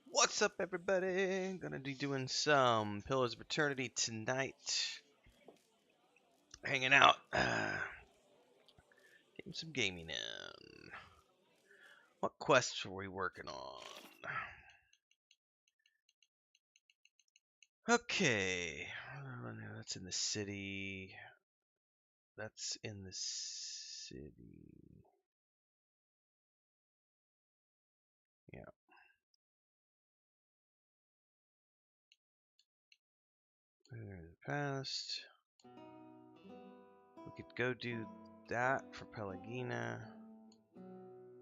What's up, everybody? Gonna be doing some Pillars of Eternity tonight. Hanging out. Getting some gaming in. What quests are we working on? Okay. That's in the city. That's in the city. Yeah. In the past. We could go do that for Pelagina.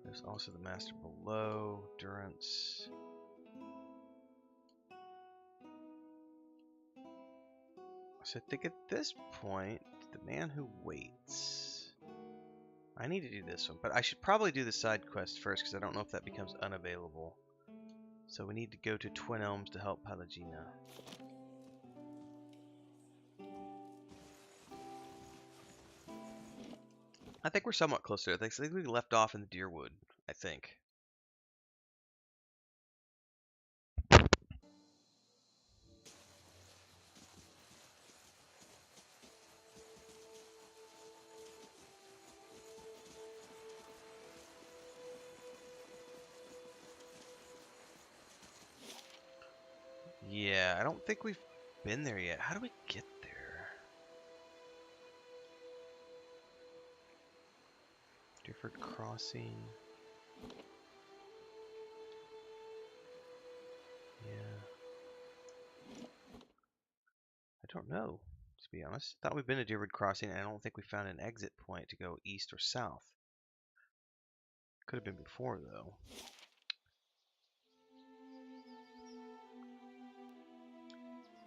There's also the Master below, Durance. So I think at this point, the man who waits. I need to do this one, but I should probably do the side quest first because I don't know if that becomes unavailable. So we need to go to Twin Elms to help Pelagina. I think we're somewhat closer. I think we left off in the Deerwood, I think. Yeah, I don't think we've been there yet. How do we get there? Deerford Crossing. Yeah. I don't know, to be honest. Thought we've been to Deerwood Crossing, and I don't think we found an exit point to go east or south. Could have been before, though.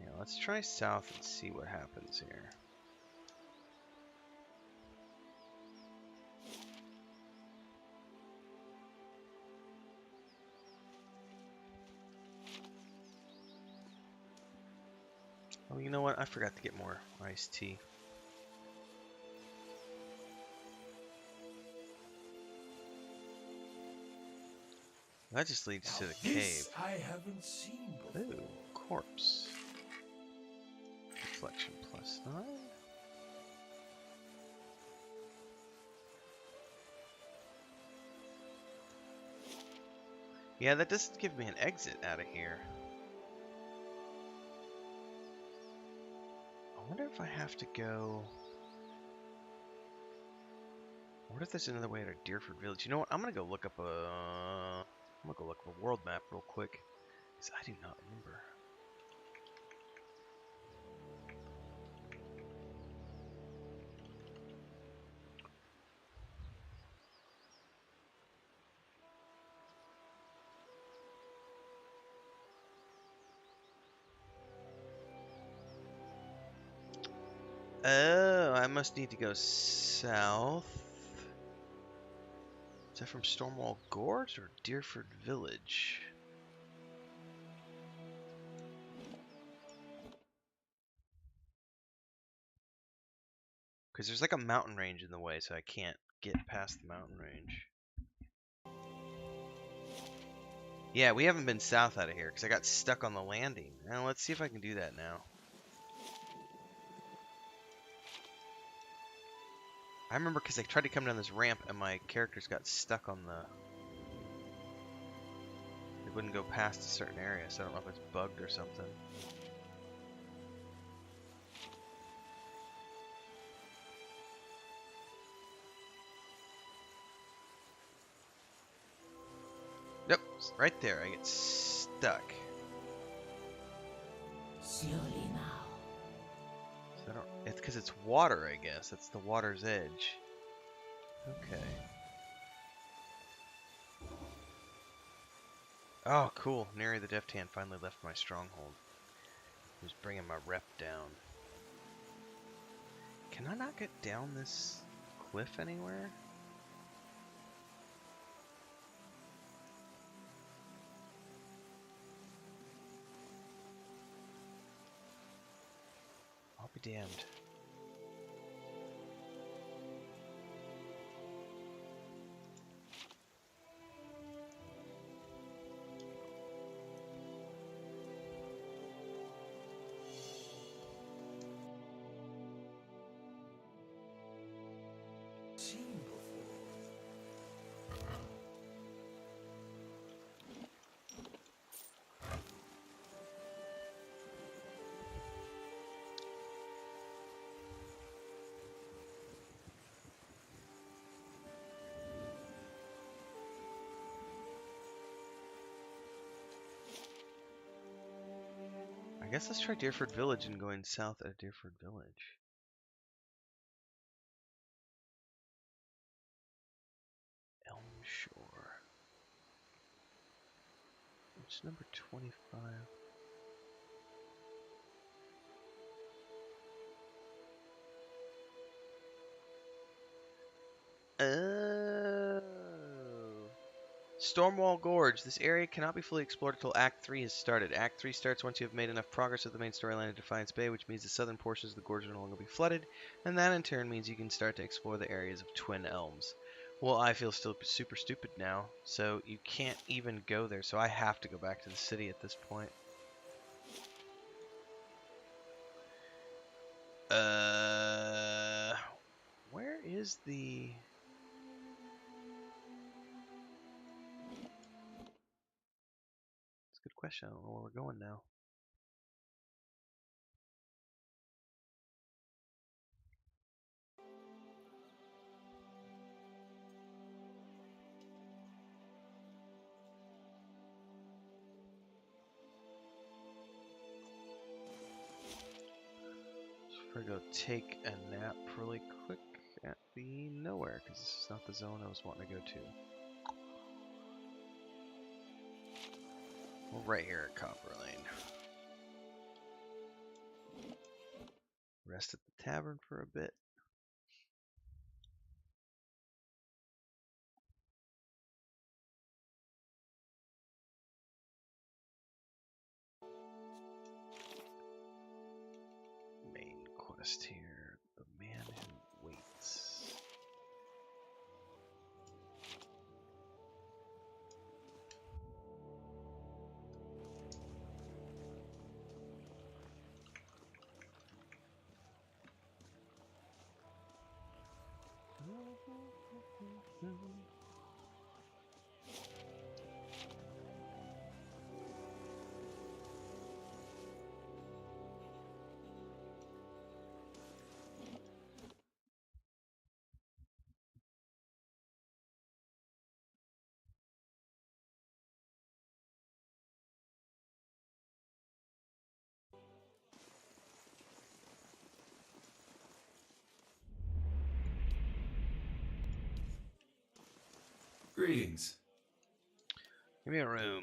Yeah, let's try south and see what happens here. Oh, you know what? I forgot to get more iced tea. That just leads to the cave. I haven't seen before. Ooh, corpse. Reflection +9. Yeah, that doesn't give me an exit out of here. I wonder if I have to go... I wonder if there's another way to Deerford Village. You know what? I'm gonna go look up a... I'm gonna go look up a world map real quick. Because I do not remember. Oh, I must need to go south. Is that from Stormwall Gorge or Deerford Village? Because there's like a mountain range in the way, so I can't get past the mountain range. Yeah, we haven't been south out of here because I got stuck on the landing. Now let's see if I can do that now. I remember because I tried to come down this ramp and my characters got stuck on the... They wouldn't go past a certain area, so I don't know if it's bugged or something. Yep, right there. I get stuck. Slowly now. So I don't... It's because it's water, I guess. It's the water's edge. Okay. Oh, cool. Nary the Deft Hand finally left my stronghold. He was bringing my rep down. Can I not get down this cliff anywhere? I'll be damned. Seen before. I guess let's try Deerford Village and going south at Deerford Village. Elm Shore. It's number 25. Oh. Stormwall Gorge. This area cannot be fully explored until Act 3 has started. Act 3 starts once you have made enough progress with the main storyline in Defiance Bay, which means the southern portions of the gorge will no longer be flooded, and that in turn means you can start to explore the areas of Twin Elms. Well, I feel still super stupid now, so you can't even go there, so I have to go back to the city at this point. Where is the... That's a good question. I don't know where we're going now. We're gonna take a nap really quick at the nowhere, because this is not the zone I was wanting to go to. We're right here at Copper Lane. Rest at the tavern for a bit. Main quest here. The man who waits. Greetings. Give me a room.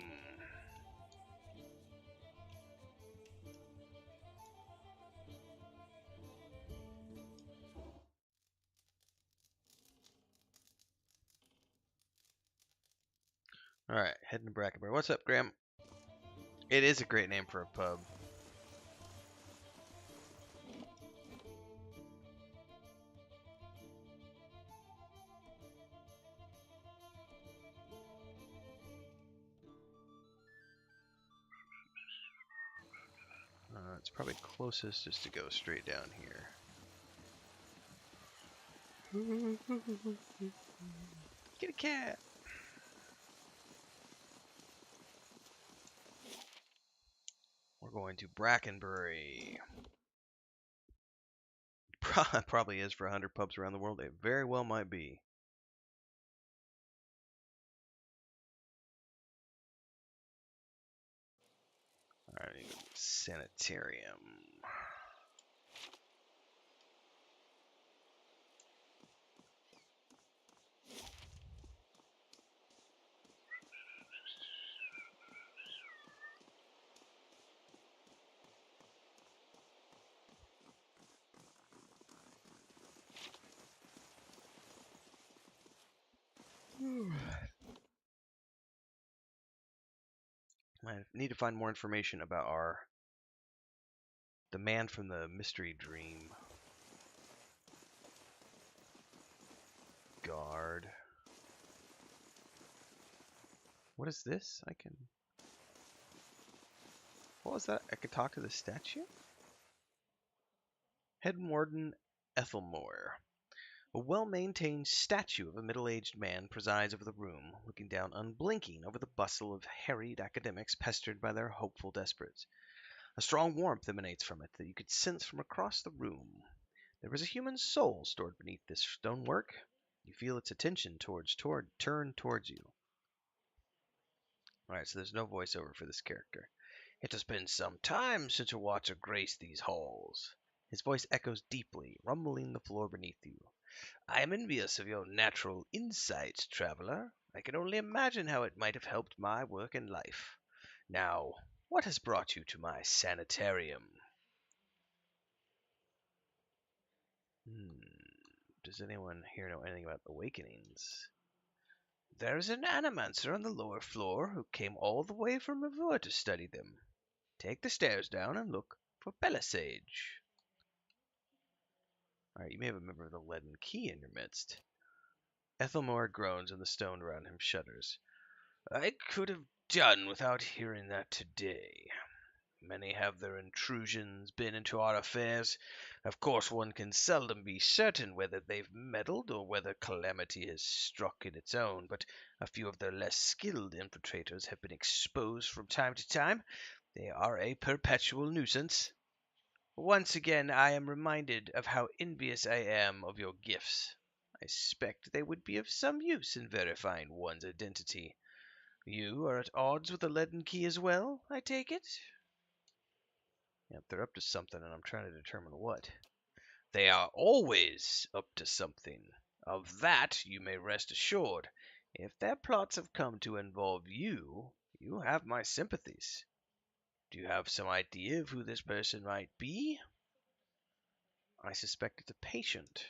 Alright, heading to Brackenbury. What's up, Graham? It is a great name for a pub. It's probably closest just to go straight down here. Get a cat! We're going to Brackenbury. Probably is for 100 pubs around the world. It very well might be. Alright, sanitarium. I need to find more information about the man from the mystery dream. Guard. What is this? What was that? I could talk to the statue? Head Warden Ethelmore. A well-maintained statue of a middle-aged man presides over the room, looking down unblinking over the bustle of harried academics pestered by their hopeful desperates. A strong warmth emanates from it that you could sense from across the room. There is a human soul stored beneath this stonework. You feel its attention turn towards you. Alright, so there's no voiceover for this character. It has been some time since a watcher graced these halls. His voice echoes deeply, rumbling the floor beneath you. I am envious of your natural insight, traveler. I can only imagine how it might have helped my work and life. Now, what has brought you to my sanitarium? Does anyone here know anything about awakenings? There is an animancer on the lower floor who came all the way from Revor to study them. Take the stairs down and look for Belisage. Alright, you may have a member of the Leaden Key in your midst. Ethelmore groans and the stone around him shudders. I could have done without hearing that today. Many have their intrusions been into our affairs. Of course, one can seldom be certain whether they've meddled or whether calamity has struck in its own, but a few of their less skilled infiltrators have been exposed from time to time. They are a perpetual nuisance. Once again, I am reminded of how envious I am of your gifts. I suspect they would be of some use in verifying one's identity. You are at odds with the Leaden Key as well, I take it? Yep, they're up to something, and I'm trying to determine what. They are always up to something. Of that you may rest assured. If their plots have come to involve you, you have my sympathies. Do you have some idea of who this person might be? I suspect it's a patient.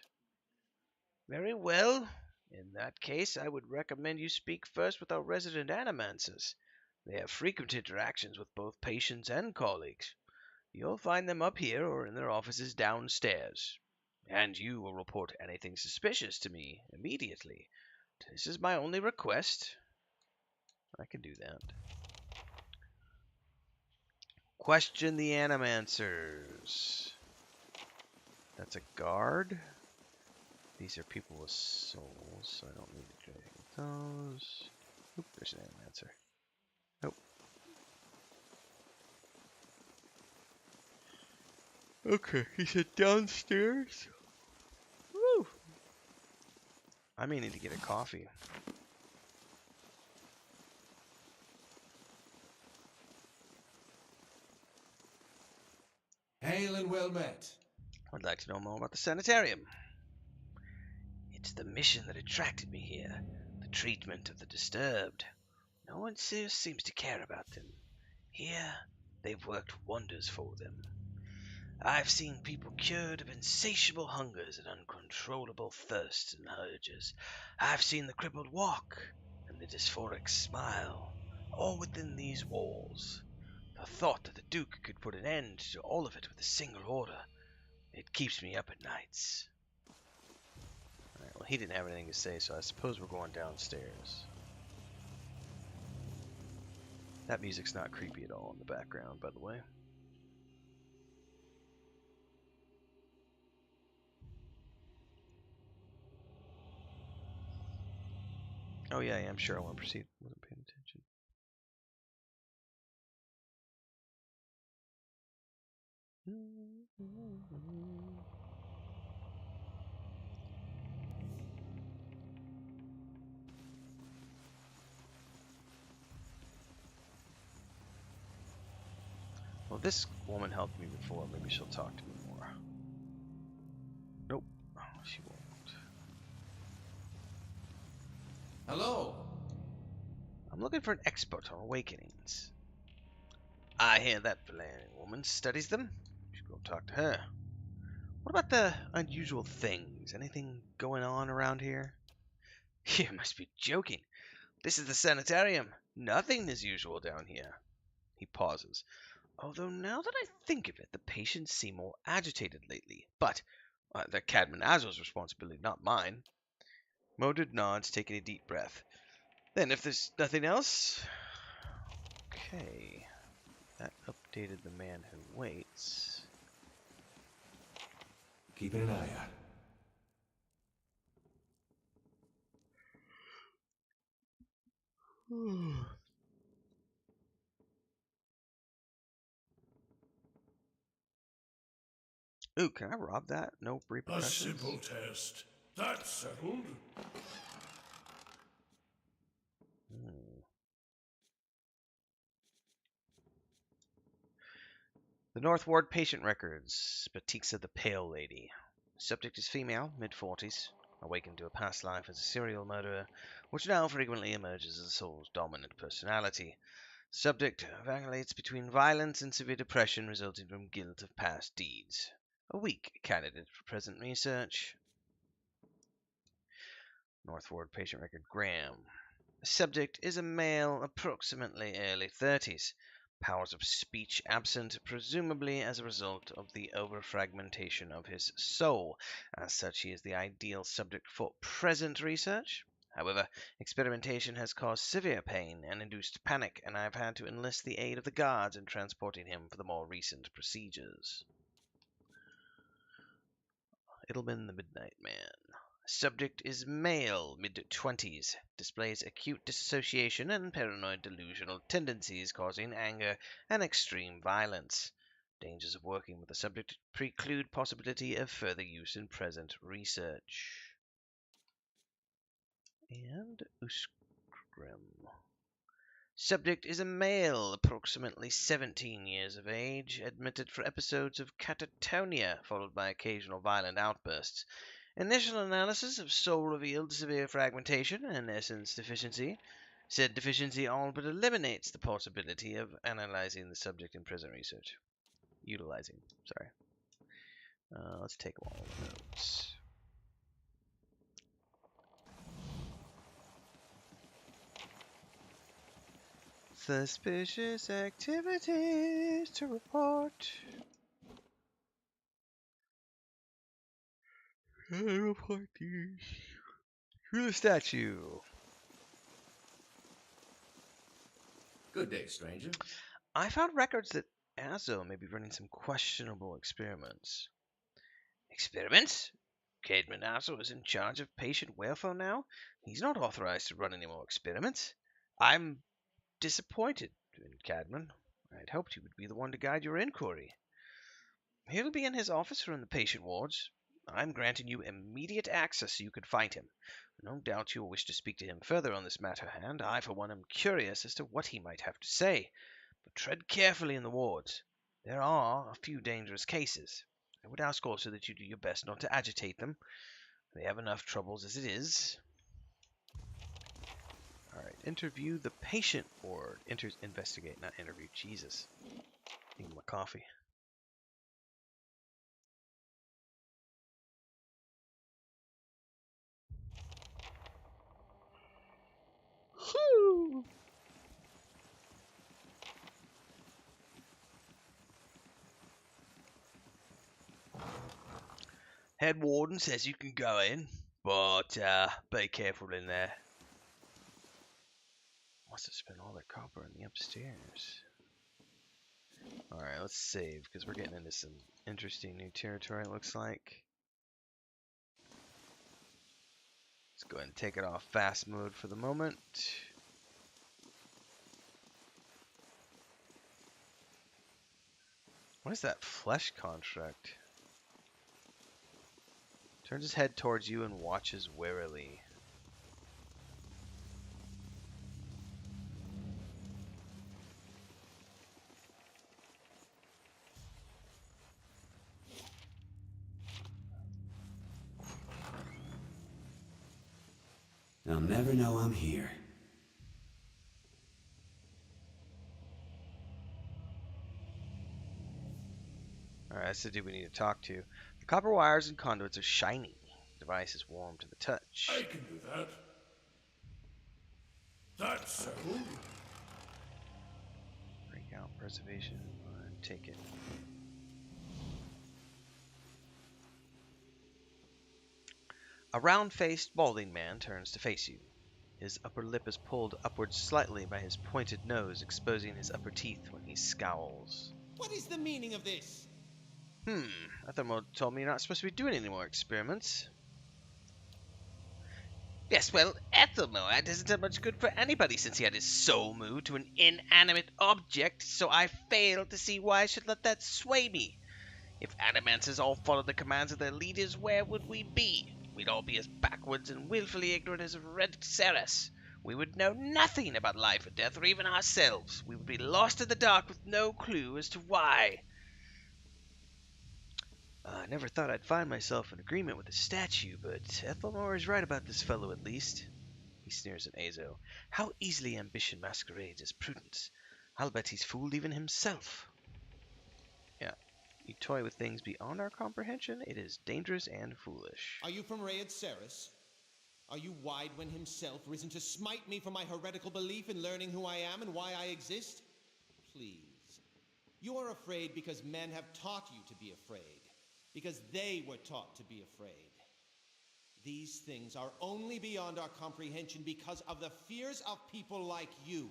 Very well. In that case, I would recommend you speak first with our resident animancers. They have frequent interactions with both patients and colleagues. You'll find them up here or in their offices downstairs. And you will report anything suspicious to me immediately. This is my only request. I can do that. Question the animancers. That's a guard. These are people with souls, so I don't need to drag those. Oop, there's an animancer. Nope. Okay, he said downstairs. Woo! I may need to get a coffee. Hail and well met. I'd like to know more about the sanitarium. It's the mission that attracted me here. The treatment of the disturbed. No one seems to care about them. Here, they've worked wonders for them. I've seen people cured of insatiable hungers and uncontrollable thirsts and urges. I've seen the crippled walk and the dysphoric smile, all within these walls. The thought that the Duke could put an end to all of it with a single order, it keeps me up at nights. Alright, well, he didn't have anything to say, so I suppose we're going downstairs. That music's not creepy at all in the background, by the way. Oh yeah, I'm sure I want to proceed. Wasn't paying attention. Well, this woman helped me before. Maybe she'll talk to me more. Nope. Oh, she won't. Hello. I'm looking for an expert on awakenings. I hear that Valerian woman studies them. Should go talk to her. What about the unusual things? Anything going on around here? You must be joking. This is the sanitarium. Nothing is usual down here. He pauses. Although now that I think of it, the patients seem more agitated lately. But they're Cadman Azrael's responsibility, not mine. Modred nods, taking a deep breath. Then, if there's nothing else... Okay. That updated the man who waits. Keeping an eye out. Ooh, can I rob that? No A repercussions? simple test. That's settled. Hmm. The North Ward patient records. Batixa the Pale Lady. Subject is female, mid-40s. Awakened to a past life as a serial murderer, which now frequently emerges as the soul's dominant personality. Subject vacillates between violence and severe depression resulting from guilt of past deeds. A weak candidate for present research. North Ward patient record Graham. Subject is a male, approximately early 30s. Powers of speech absent, presumably as a result of the overfragmentation of his soul. As such, he is the ideal subject for present research. However, experimentation has caused severe pain and induced panic, and I have had to enlist the aid of the guards in transporting him for the more recent procedures. Edelman the Midnight Man. Subject is male, mid-20s, displays acute dissociation and paranoid delusional tendencies causing anger and extreme violence. Dangers of working with the subject preclude possibility of further use in present research. And Uskrim. Subject is a male, approximately 17 years of age, admitted for episodes of catatonia, followed by occasional violent outbursts. Initial analysis of soul revealed severe fragmentation and essence deficiency. Said deficiency all but eliminates the possibility of analyzing the subject in present research. Utilizing, sorry. Let's take all the notes. Suspicious activities to report. Report these. Through the statue. Good day, stranger. I found records that Azo may be running some questionable experiments. Experiments? Caedmon Azo is in charge of patient welfare now? He's not authorized to run any more experiments. I'm disappointed in Cadman. I'd hoped he would be the one to guide your inquiry. He'll be in his office or in the patient wards. I'm granting you immediate access so you can find him. No doubt you'll wish to speak to him further on this matter, and I, for one, am curious as to what he might have to say. But tread carefully in the wards. There are a few dangerous cases. I would ask also that you do your best not to agitate them. They have enough troubles as it is. Alright, interview the patient ward. Investigate, not interview. Jesus. Need my coffee. Whew. Head warden says you can go in, but be careful in there. Must have spent all their copper in the upstairs. Alright, let's save, because we're getting into some interesting new territory, it looks like. Let's go ahead and take it off fast mode for the moment. What is that flesh construct? Turns his head towards you and watches warily. They'll never know I'm here. Alright, that's the dude we need to talk to. The copper wires and conduits are shiny. The device is warm to the touch. I can do that. That's settled. Break out Preservation. Take it. A round-faced, balding man turns to face you. His upper lip is pulled upwards slightly by his pointed nose, exposing his upper teeth when he scowls. What is the meaning of this? Ethelmo told me you're not supposed to be doing any more experiments. Yes, well, Ethelmo hasn't done much good for anybody since he had his soul moved to an inanimate object, so I fail to see why I should let that sway me. If animancers all followed the commands of their leaders, where would we be? We'd all be as backwards and willfully ignorant as Red Ceres. We would know nothing about life or death, or even ourselves. We would be lost in the dark with no clue as to why. I never thought I'd find myself in agreement with the statue, but Ethelmore is right about this fellow at least. He sneers at Azo. How easily ambition masquerades as prudence. I'll bet he's fooled even himself. Yeah. You toy with things beyond our comprehension, it is dangerous and foolish. Are you from Red Ceres? Are you Widewen himself, risen to smite me for my heretical belief in learning who I am and why I exist? Please. You are afraid because men have taught you to be afraid. Because they were taught to be afraid. These things are only beyond our comprehension because of the fears of people like you.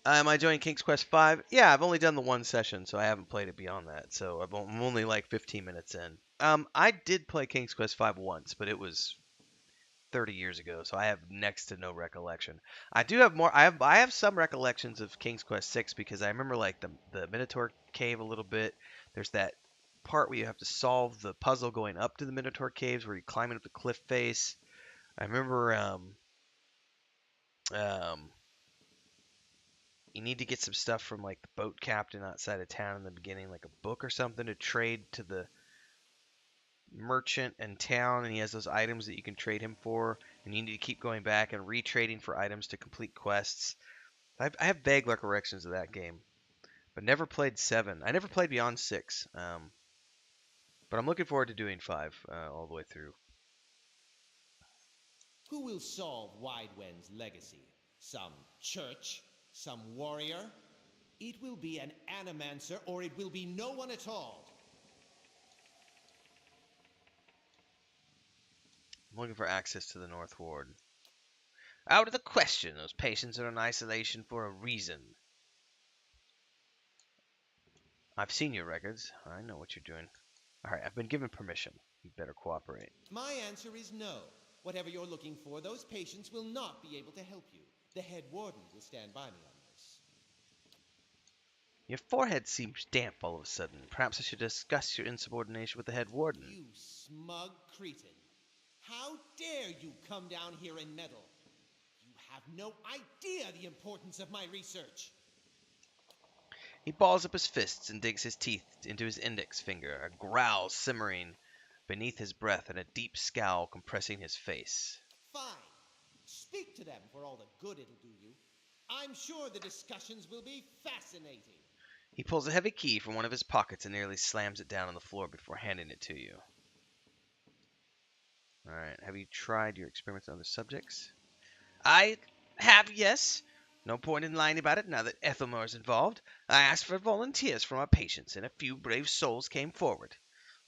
Am I joining King's Quest 5? Yeah, I've only done the one session, so I haven't played it beyond that. So I'm only like 15 minutes in. I did play King's Quest 5 once, but it was 30 years ago, so I have next to no recollection. I do have more. I have some recollections of King's Quest 6 because I remember like the Minotaur cave a little bit. There's that part where you have to solve the puzzle going up to the Minotaur caves where you're climbing up the cliff face. I remember you need to get some stuff from like the boat captain outside of town in the beginning, like a book or something to trade to the merchant in town, and he has those items that you can trade him for, and you need to keep going back and retrading for items to complete quests. I have vague recollections of that game, but never played 7. I never played beyond 6. But I'm looking forward to doing 5 all the way through. Who will solve Widewen's legacy? Some church? Some warrior? It will be an animancer, or it will be no one at all. I'm looking for access to the North Ward. Out of the question. Those patients are in isolation for a reason. I've seen your records. I know what you're doing. Alright, I've been given permission. You better cooperate. My answer is no. Whatever you're looking for, those patients will not be able to help you. The head warden will stand by me on this. Your forehead seems damp all of a sudden. Perhaps I should discuss your insubordination with the head warden. You smug cretin. How dare you come down here and meddle? You have no idea the importance of my research. He balls up his fists and digs his teeth into his index finger, a growl simmering beneath his breath and a deep scowl compressing his face. Fine. Speak to them for all the good it'll do you. I'm sure the discussions will be fascinating. He pulls a heavy key from one of his pockets and nearly slams it down on the floor before handing it to you. Alright, have you tried your experiments on other subjects? I have, yes. No point in lying about it now that Ethelmore is involved. I asked for volunteers from our patients, and a few brave souls came forward.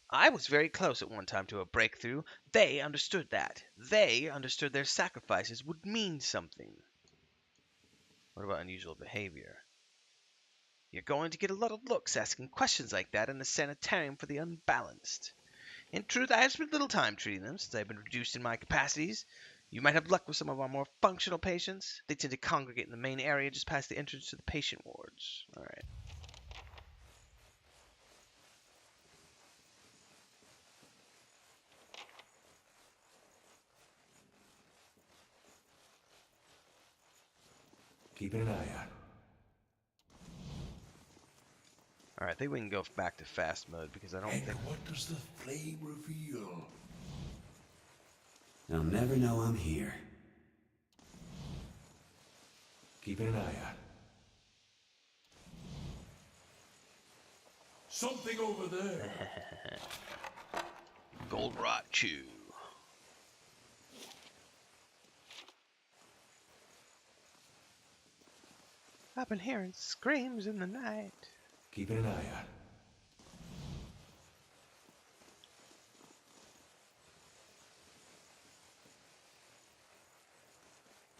I was very close at one time to a breakthrough. They understood that. They understood their sacrifices would mean something. What about unusual behavior? You're going to get a lot of looks asking questions like that in the sanitarium for the unbalanced. In truth, I have spent little time treating them since I've been reduced in my capacities. You might have luck with some of our more functional patients. They tend to congregate in the main area just past the entrance to the patient wards. Alright. Keeping an eye out. Alright, I think we can go back to fast mode because I don't And think... what does the flame reveal? They'll never know I'm here. Keeping an eye out. Something over there. Gold Rot Chew. I've been hearing screams in the night. Keeping an eye out.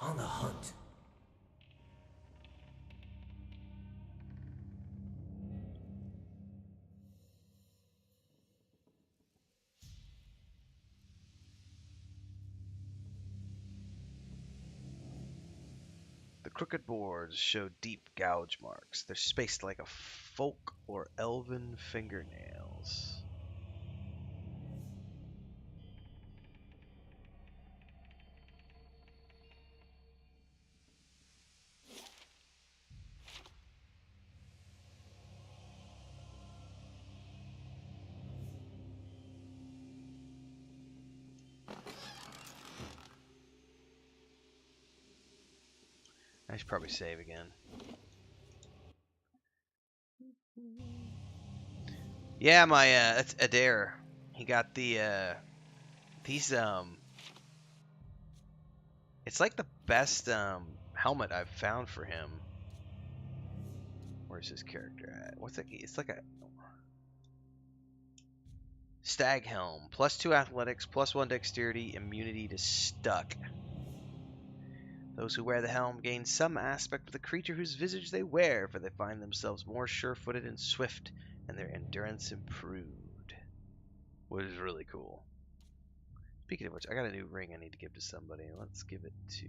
On the hunt. The crooked boards show deep gouge marks. They're spaced like a folk or elven fingernails. I should probably save again. Yeah, my that's Adair. He got the these it's like the best helmet I've found for him. Where's his character at? What's it? It's like a stag helm. +2 athletics, +1 dexterity, immunity to stuck. Those who wear the helm gain some aspect of the creature whose visage they wear, for they find themselves more sure-footed and swift, and their endurance improved. Which is really cool. Speaking of which, I got a new ring I need to give to somebody. Let's give it to...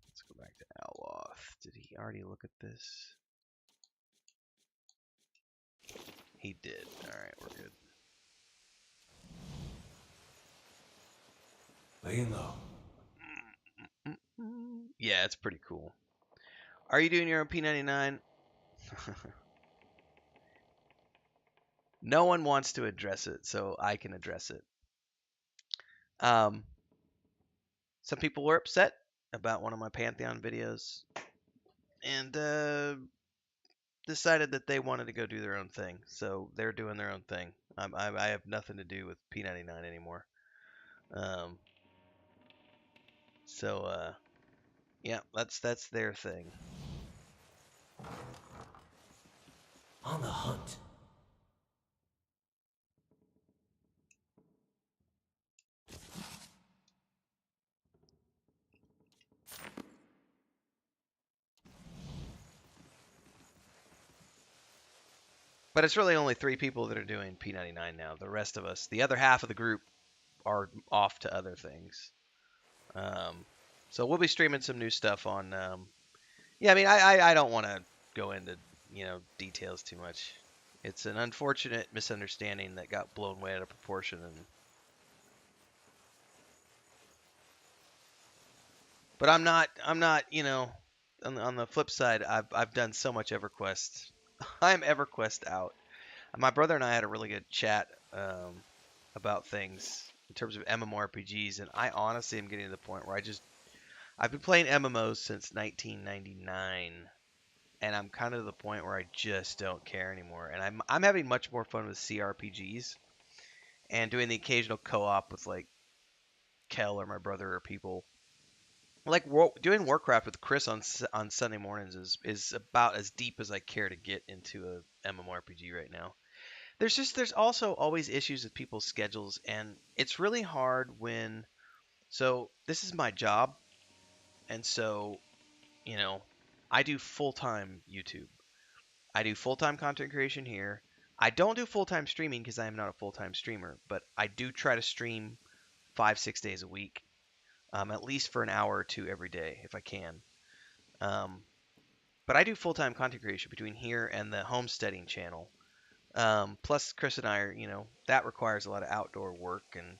Let's go back to Alloth. Did he already look at this? He did. Alright, we're good. Laying low. Yeah, it's pretty cool. Are you doing your own P99? No one wants to address it, so I can address it. Some people were upset about one of my Pantheon videos and decided that they wanted to go do their own thing. So they're doing their own thing. I have nothing to do with P99 anymore. Yeah, that's their thing. On the hunt. But it's really only 3 people that are doing P99 now. The rest of us, the other half of the group, are off to other things. So we'll be streaming some new stuff on. Yeah, I mean, I don't want to go into details too much. It's an unfortunate misunderstanding that got blown way out of proportion, but I'm not on the flip side, I've done so much EverQuest. I'm EverQuest out. My brother and I had a really good chat about things in terms of MMORPGs, and I honestly am getting to the point where I've been playing MMOs since 1999, and I'm kind of to the point where I just don't care anymore. And I'm having much more fun with CRPGs and doing the occasional co-op with like Kel or my brother or people. Like doing Warcraft with Chris on Sunday mornings is about as deep as I care to get into a MMORPG right now. There's also always issues with people's schedules, and it's really hard when. So this is my job, and so I do full-time YouTube. I do full-time content creation here. I don't do full-time streaming because I am not a full-time streamer, but I do try to stream 5-6 days a week, at least for an hour or two every day if I can. But I do full-time content creation between here and the homesteading channel. Plus, Chris and I are, that requires a lot of outdoor work and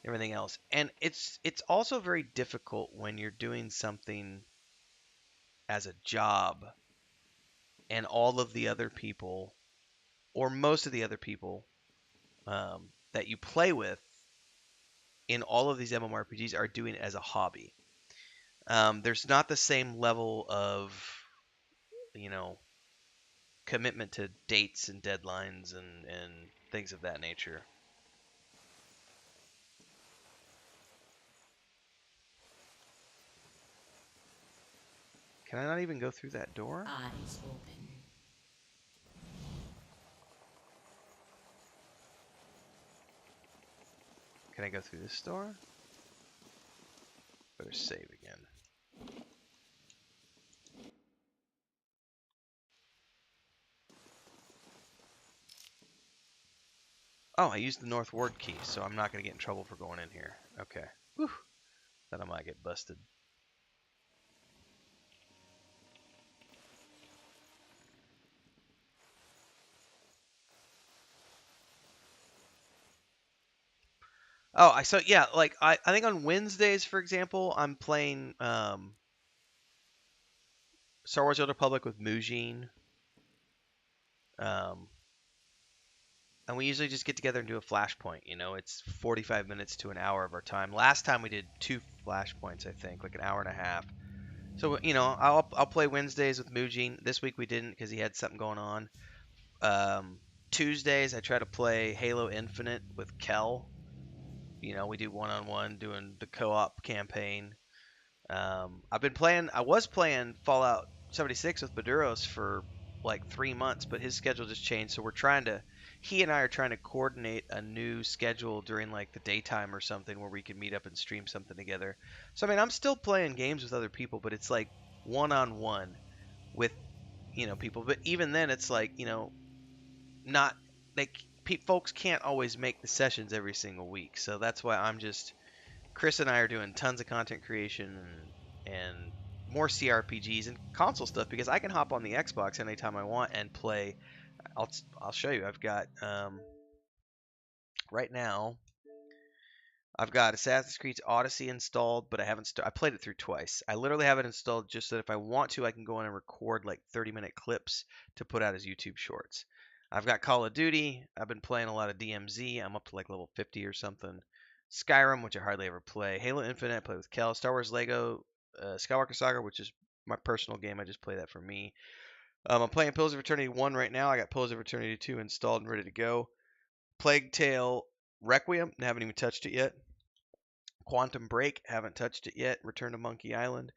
everything else. And it's also very difficult when you're doing something as a job and all of the other people, or most of the other people that you play with in all of these MMORPGs are doing it as a hobby. There's not the same level of, commitment to dates and deadlines and things of that nature. Can I not even go through that door? Eyes open. Can I go through this door? Better save again. Oh, I used the North Ward key, so I'm not going to get in trouble for going in here. Okay. Whew. Then I might get busted. Oh, yeah, like I think on Wednesdays, for example, I'm playing Star Wars: Old Republic with Mujin. Um, and we usually just get together and do a flashpoint. You know, it's 45 minutes to an hour of our time. Last time we did 2 flashpoints, I think, like an hour and a half. So you know, I'll play Wednesdays with Mujin. This week we didn't because he had something going on. Tuesdays I try to play Halo Infinite with Kel. You know, we do one-on-one doing the co-op campaign. I was playing Fallout 76 with Maduros for like 3 months, but his schedule just changed. So he and I are trying to coordinate a new schedule during like the daytime or something where we can meet up and stream something together. So I mean, I'm still playing games with other people, but it's like one-on-one with, you know, people. But even then, it's like, you know, not like folks can't always make the sessions every single week. So that's why Chris and I are doing tons of content creation and more CRPGs and console stuff because I can hop on the Xbox anytime I want and play. I'll show you. I've got right now. I've got Assassin's Creed Odyssey installed, but I haven't. I played it through twice. I literally have it installed just so that if I want to, I can go in and record like 30-minute clips to put out as YouTube shorts. I've got Call of Duty. I've been playing a lot of DMZ. I'm up to like level 50 or something. Skyrim, which I hardly ever play. Halo Infinite, I play with Kel. Star Wars Lego Skywalker Saga, which is my personal game. I just play that for me. I'm playing Pillars of Eternity 1 right now. I got Pillars of Eternity 2 installed and ready to go. Plague Tale Requiem, haven't even touched it yet. Quantum Break, haven't touched it yet. Return to Monkey Island,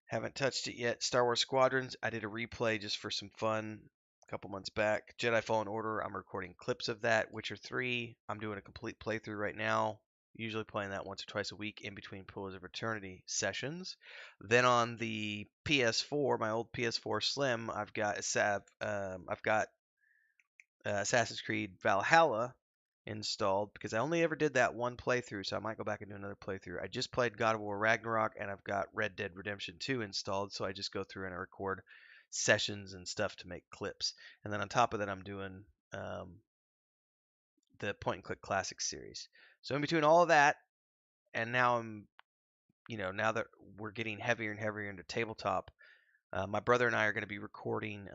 haven't touched it yet. Star Wars Squadrons, I did a replay just for some fun a couple months back. Jedi Fallen Order, I'm recording clips of that. Witcher 3, I'm doing a complete playthrough right now. Usually playing that once or twice a week in between Pillars of Eternity sessions. Then on the PS4, my old PS4 Slim, I've got Assassin's Creed Valhalla installed because I only ever did that one playthrough, so I might go back and do another playthrough. I just played God of War Ragnarok, and I've got Red Dead Redemption 2 installed, so I just go through and I record sessions and stuff to make clips. And then on top of that, I'm doing the Point and Click Classics series. So in between all of that, and now now that we're getting heavier and heavier into tabletop, my brother and I are going to be recording.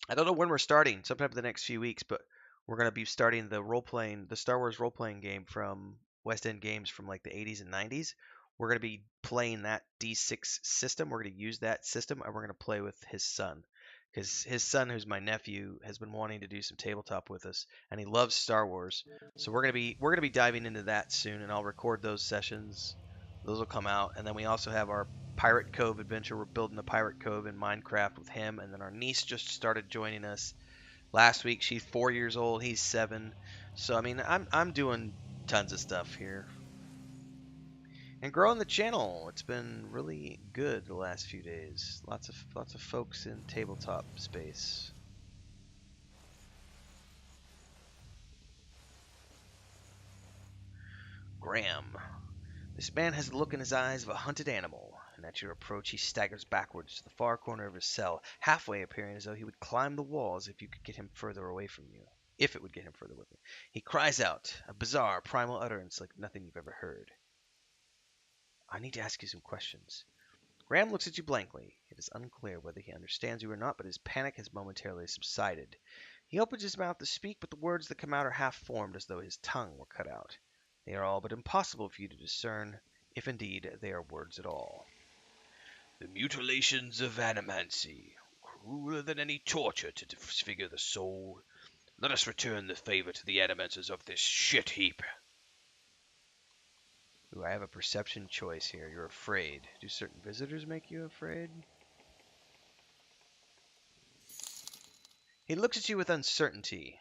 I don't know when we're starting, sometime in the next few weeks, but we're going to be starting the Star Wars role playing game from West End Games from like the 80s and 90s. We're going to be playing that D6 system. We're going to use that system, and we're going to play with his son, because his son, who's my nephew, has been wanting to do some tabletop with us, and he loves Star Wars. So we're going to be diving into that soon, and I'll record those sessions. Those will come out, and then we also have our Pirate Cove adventure. We're building the Pirate Cove in Minecraft with him, and then our niece just started joining us last week. She's 4 years old. He's 7. So I mean, I'm doing tons of stuff here and growing the channel. It's been really good the last few days. Lots of folks in tabletop space. Graham. This man has the look in his eyes of a hunted animal, and at your approach he staggers backwards to the far corner of his cell, halfway appearing as though he would climb the walls if you could get him further away from you. If it would get him further with you. He cries out, a bizarre, primal utterance like nothing you've ever heard. I need to ask you some questions. Graham looks at you blankly. It is unclear whether he understands you or not, but his panic has momentarily subsided. He opens his mouth to speak, but the words that come out are half-formed as though his tongue were cut out. They are all but impossible for you to discern, if indeed they are words at all. The mutilations of animancy, crueler than any torture to disfigure the soul, Let us return the favor to the animators of this shit heap. Ooh, I have a perception choice here. You're afraid. Do certain visitors make you afraid? He looks at you with uncertainty.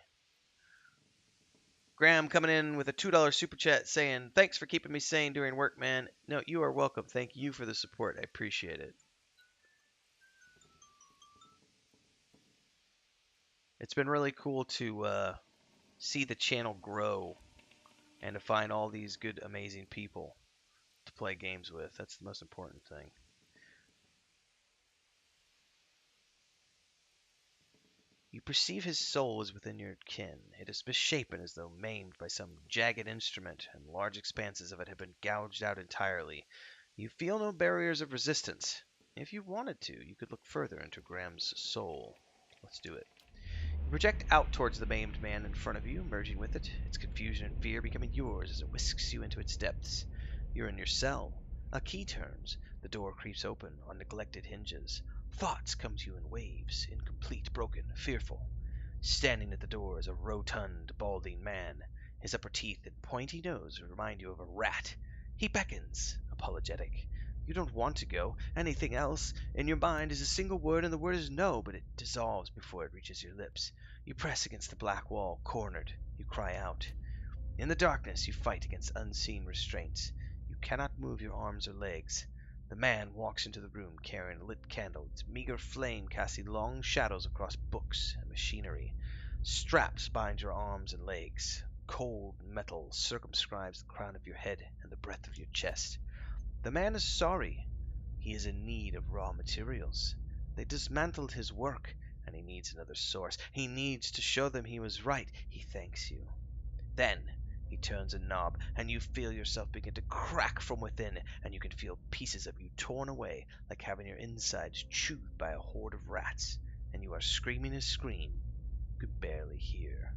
Graham coming in with a $2 super chat saying, thanks for keeping me sane during work, man. No, you are welcome. Thank you for the support. I appreciate it. It's been really cool to see the channel grow and to find all these good, amazing people to play games with. That's the most important thing. You perceive his soul is within your kin. It is misshapen as though maimed by some jagged instrument, and large expanses of it have been gouged out entirely. You feel no barriers of resistance. If you wanted to, you could look further into Graham's soul. Let's do it. You project out towards the maimed man in front of you, merging with it, its confusion and fear becoming yours as it whisks you into its depths. You're in your cell. A key turns. The door creeps open on neglected hinges. Thoughts come to you in waves, incomplete, broken, fearful. Standing at the door is a rotund, balding man. His upper teeth and pointy nose remind you of a rat. He beckons, apologetic. You don't want to go. Anything else in your mind is a single word, and the word is no, but it dissolves before it reaches your lips. You press against the black wall, cornered. You cry out. In the darkness, you fight against unseen restraints. You cannot move your arms or legs. The man walks into the room carrying a lit candle, its meager flame casting long shadows across books and machinery. Straps bind your arms and legs. Cold metal circumscribes the crown of your head and the breadth of your chest. The man is sorry. He is in need of raw materials. They dismantled his work, and he needs another source. He needs to show them he was right. He thanks you. Then he turns a knob, and you feel yourself begin to crack from within, and you can feel pieces of you torn away, like having your insides chewed by a horde of rats, and you are screaming a scream you could barely hear.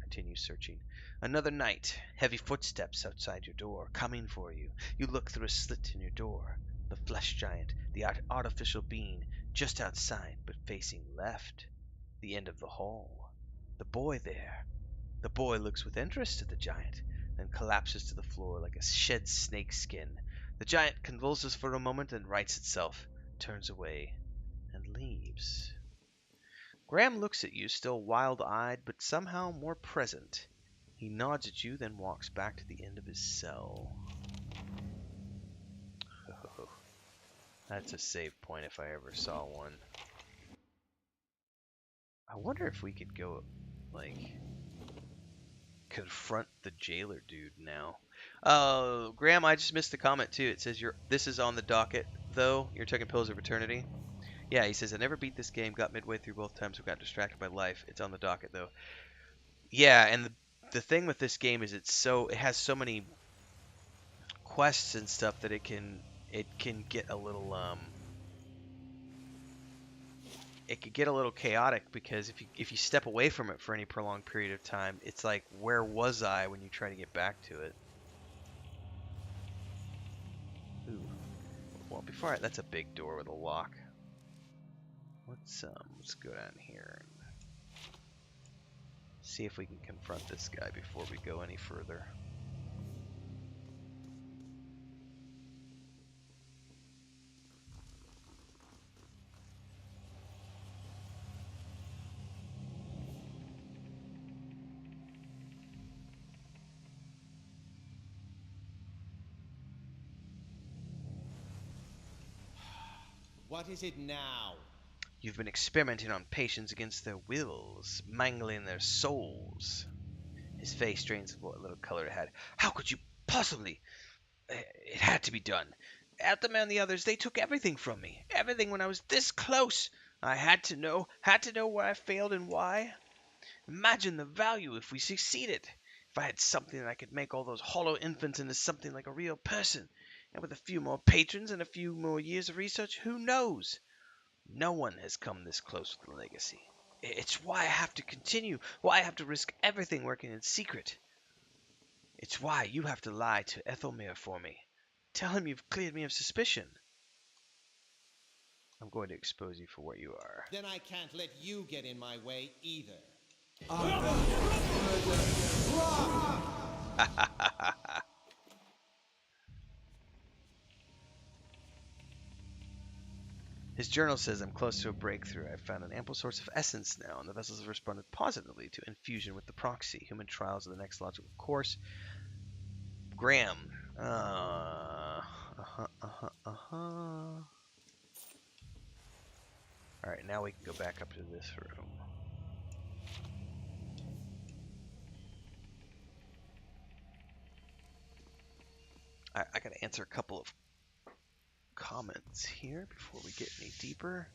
Continue searching. Another night. Heavy footsteps outside your door, coming for you. You look through a slit in your door. The flesh giant, the artificial being, just outside, but facing left. The end of the hall. The boy there. The boy looks with interest at the giant, then collapses to the floor like a shed snake skin. The giant convulses for a moment and rights itself, turns away, and leaves. Graham looks at you, still wild-eyed, but somehow more present. He nods at you, then walks back to the end of his cell. Oh, that's a save point if I ever saw one. I wonder if we could go, like, confront the jailer dude now. Graham, I just missed the comment too. It says this is on the docket, though. You're taking Pillars of Eternity. Yeah, he says, I never beat this game, got midway through both times, so got distracted by life. It's on the docket, though. Yeah, and the thing with this game is it has so many quests and stuff that it can get a little it could get a little chaotic, because if you step away from it for any prolonged period of time, it's like, where was I when you try to get back to it? Ooh. Well, that's a big door with a lock. Let's go down here and see if we can confront this guy before we go any further. What is it now? You've been experimenting on patients against their wills, mangling their souls. His face drains what little color it had. How could you possibly? It had to be done. Eltham and the others, they took everything from me. Everything when I was this close. I had to know where I failed and why. Imagine the value if we succeeded. If I had something that I could make all those hollow infants into something like a real person. And with a few more patrons and a few more years of research, who knows? No one has come this close with the legacy. It's why I have to continue, why I have to risk everything working in secret. It's why you have to lie to Ethelmere for me. Tell him you've cleared me of suspicion. I'm going to expose you for what you are. Then I can't let you get in my way either. His journal says, I'm close to a breakthrough. I've found an ample source of essence now, and the vessels have responded positively to infusion with the proxy. Human trials are the next logical course. Graham. Alright, now we can go back up to this room. I gotta answer a couple of comments here before we get any deeper.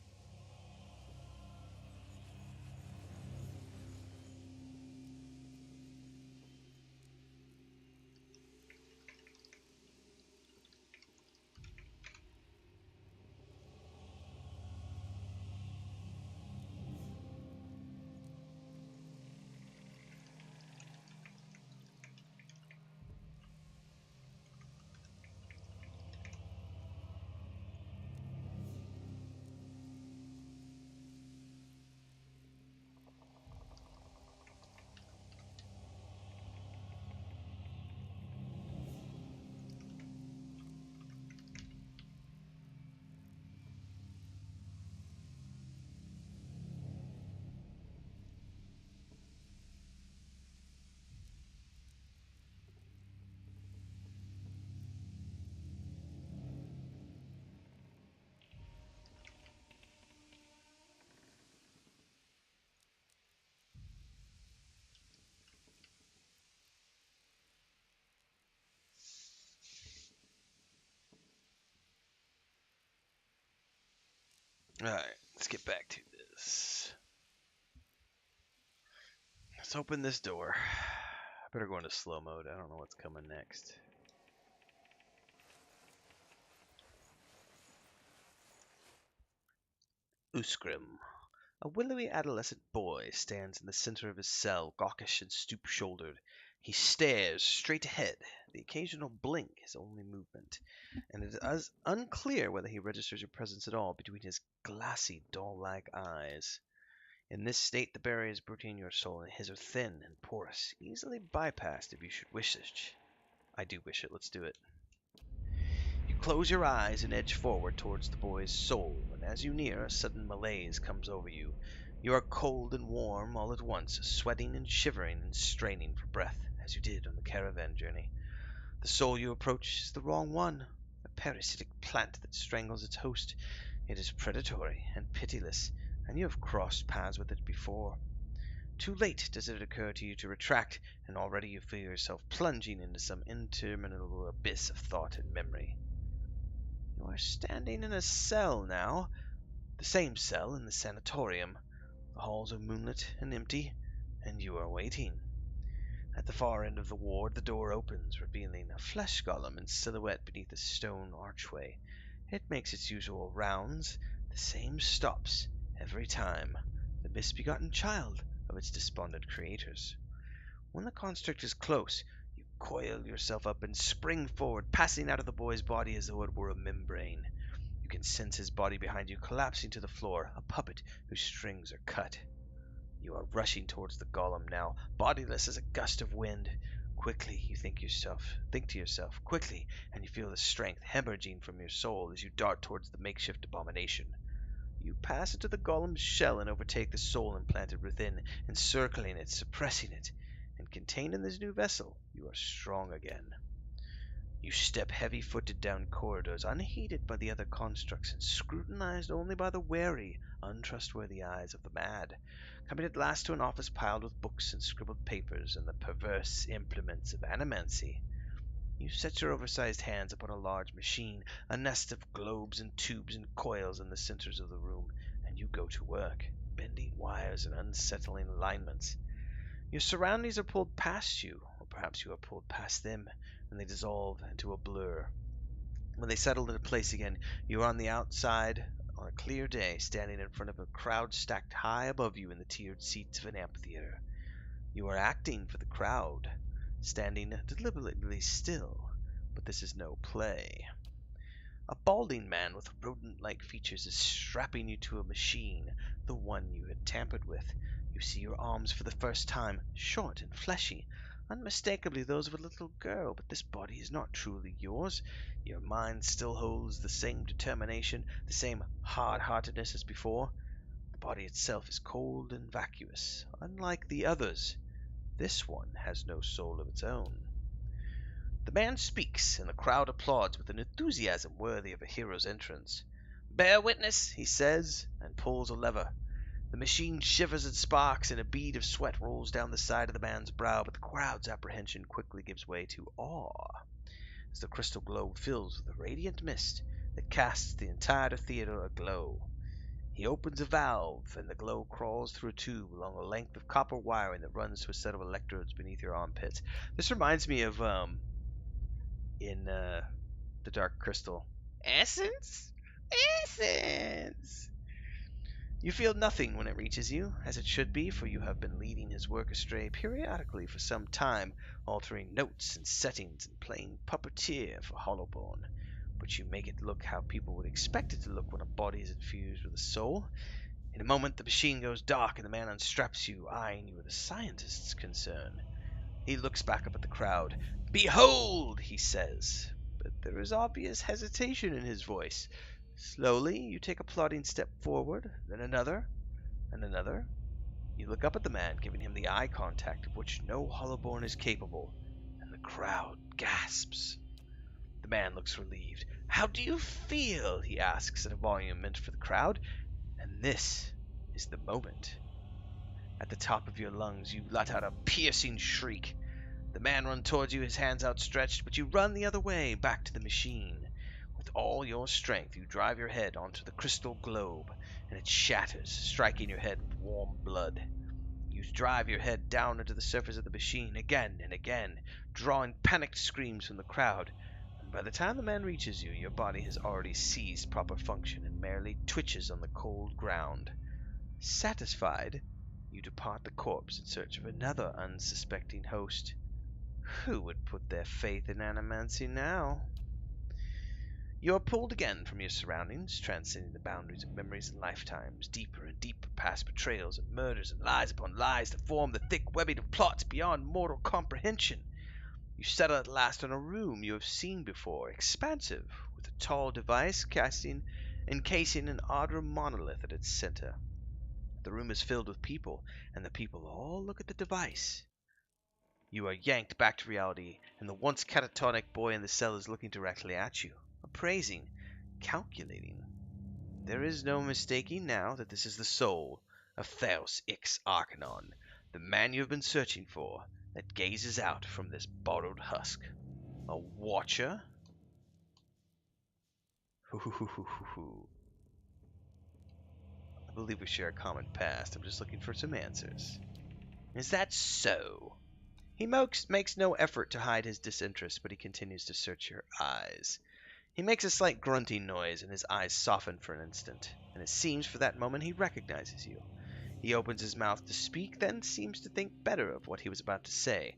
Alright, let's get back to this. Let's open this door. I better go into slow mode. I don't know what's coming next. Uskrim. A willowy adolescent boy stands in the center of his cell, gawkish and stoop-shouldered. He stares straight ahead, the occasional blink his only movement, and it is unclear whether he registers your presence at all between his glassy, doll-like eyes. In this state, the barriers between your soul and his are thin and porous, easily bypassed if you should wish it. I do wish it. Let's do it. You close your eyes and edge forward towards the boy's soul, and as you near, a sudden malaise comes over you. You are cold and warm all at once, sweating and shivering and straining for breath, as you did on the caravan journey. The soul you approach is the wrong one, a parasitic plant that strangles its host. It is predatory and pitiless, and you have crossed paths with it before. Too late does it occur to you to retract, and already you feel yourself plunging into some interminable abyss of thought and memory. You are standing in a cell now, the same cell in the sanatorium. The halls are moonlit and empty, and you are waiting. At the far end of the ward, the door opens, revealing a flesh golem in silhouette beneath a stone archway. It makes its usual rounds, the same stops every time, the misbegotten child of its despondent creators. When the construct is close, you coil yourself up and spring forward, passing out of the boy's body as though it were a membrane. You can sense his body behind you collapsing to the floor, a puppet whose strings are cut. You are rushing towards the golem now, bodiless as a gust of wind. Quickly, you think to yourself, quickly, and you feel the strength hemorrhaging from your soul as you dart towards the makeshift abomination. You pass into the golem's shell and overtake the soul implanted within, encircling it, suppressing it, and contained in this new vessel, you are strong again. You step heavy-footed down corridors, unheeded by the other constructs, and scrutinized only by the wary, untrustworthy eyes of the mad, coming at last to an office piled with books and scribbled papers and the perverse implements of animancy. You set your oversized hands upon a large machine, a nest of globes and tubes and coils in the centers of the room, and you go to work, bending wires and unsettling alignments. Your surroundings are pulled past you, or perhaps you are pulled past them, and they dissolve into a blur. When they settle into place again, you are on the outside on a clear day, standing in front of a crowd stacked high above you in the tiered seats of an amphitheater. You are acting for the crowd, standing deliberately still, but this is no play. A balding man with rodent-like features is strapping you to a machine, the one you had tampered with. You see your arms for the first time, short and fleshy, unmistakably those of a little girl, but this body is not truly yours. Your mind still holds the same determination, the same hard-heartedness as before. The body itself is cold and vacuous, unlike the others. This one has no soul of its own. The man speaks, and the crowd applauds with an enthusiasm worthy of a hero's entrance. "Bear witness," he says, and pulls a lever. The machine shivers and sparks, and a bead of sweat rolls down the side of the man's brow, but the crowd's apprehension quickly gives way to awe as the crystal globe fills with a radiant mist that casts the entire theater aglow. He opens a valve, and the glow crawls through a tube along a length of copper wiring that runs to a set of electrodes beneath your armpits. This reminds me of in the Dark Crystal. Essence? Essence! You feel nothing when it reaches you, as it should be, for you have been leading his work astray periodically for some time, altering notes and settings and playing puppeteer for Hollowborn. But you make it look how people would expect it to look when a body is infused with a soul. In a moment the machine goes dark and the man unstraps you, eyeing you with a scientist's concern. He looks back up at the crowd. "Behold!" he says, but there is obvious hesitation in his voice. Slowly, you take a plodding step forward, then another, and another. You look up at the man, giving him the eye contact of which no Hollowborn is capable, and the crowd gasps. The man looks relieved. "How do you feel?" he asks in a volume meant for the crowd. And this is the moment. At the top of your lungs, you let out a piercing shriek. The man runs towards you, his hands outstretched, but you run the other way, back to the machine. With all your strength, you drive your head onto the crystal globe, and it shatters, striking your head with warm blood. You drive your head down into the surface of the machine again and again, drawing panicked screams from the crowd. And by the time the man reaches you, your body has already ceased proper function and merely twitches on the cold ground. Satisfied, you depart the corpse in search of another unsuspecting host. Who would put their faith in animancy now? You are pulled again from your surroundings, transcending the boundaries of memories and lifetimes, deeper and deeper past betrayals and murders and lies upon lies that form the thick webbing of plots beyond mortal comprehension. You settle at last on a room you have seen before, expansive, with a tall device encasing an odd monolith at its center. The room is filled with people, and the people all look at the device. You are yanked back to reality, and the once catatonic boy in the cell is looking directly at you. Appraising, calculating. There is no mistaking now that this is the soul of Theos Ix Arcanon, the man you have been searching for, that gazes out from this borrowed husk. A watcher? I believe we share a common past. I'm just looking for some answers. Is that so? He makes no effort to hide his disinterest, but he continues to search your eyes. He makes a slight grunting noise, and his eyes soften for an instant, and it seems for that moment he recognizes you. He opens his mouth to speak, then seems to think better of what he was about to say.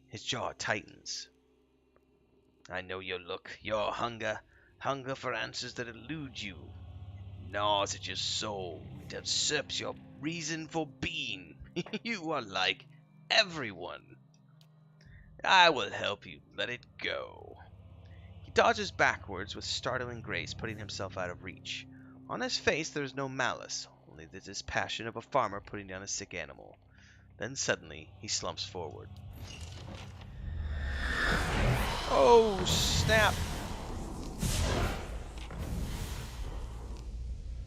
His jaw tightens. "I know your look, your hunger for answers that elude you. It gnaws at your soul, it usurps your reason for being. You are like everyone. I will help you let it go." He dodges backwards with startling grace, putting himself out of reach. On his face there is no malice, only the dispassion of a farmer putting down a sick animal. Then suddenly he slumps forward. Oh, snap!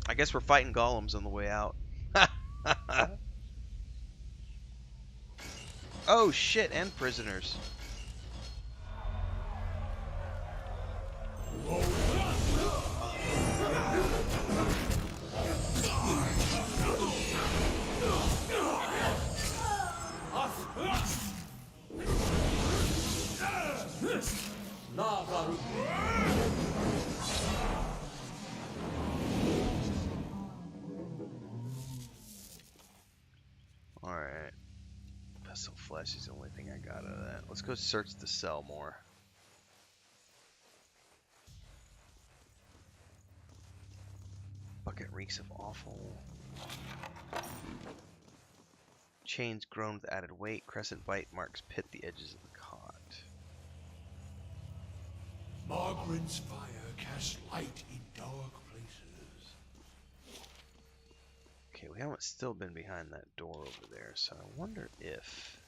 I guess we're fighting golems on the way out. Oh shit, and prisoners. Alright. Vessel flesh is the only thing I got out of that. Let's go search the cell more. Bucket reeks of awful. Chains grown with added weight. Crescent bite marks pit the edges of the cot. Margaret's fire casts light in dark places. Okay, we haven't still been behind that door over there, so I wonder if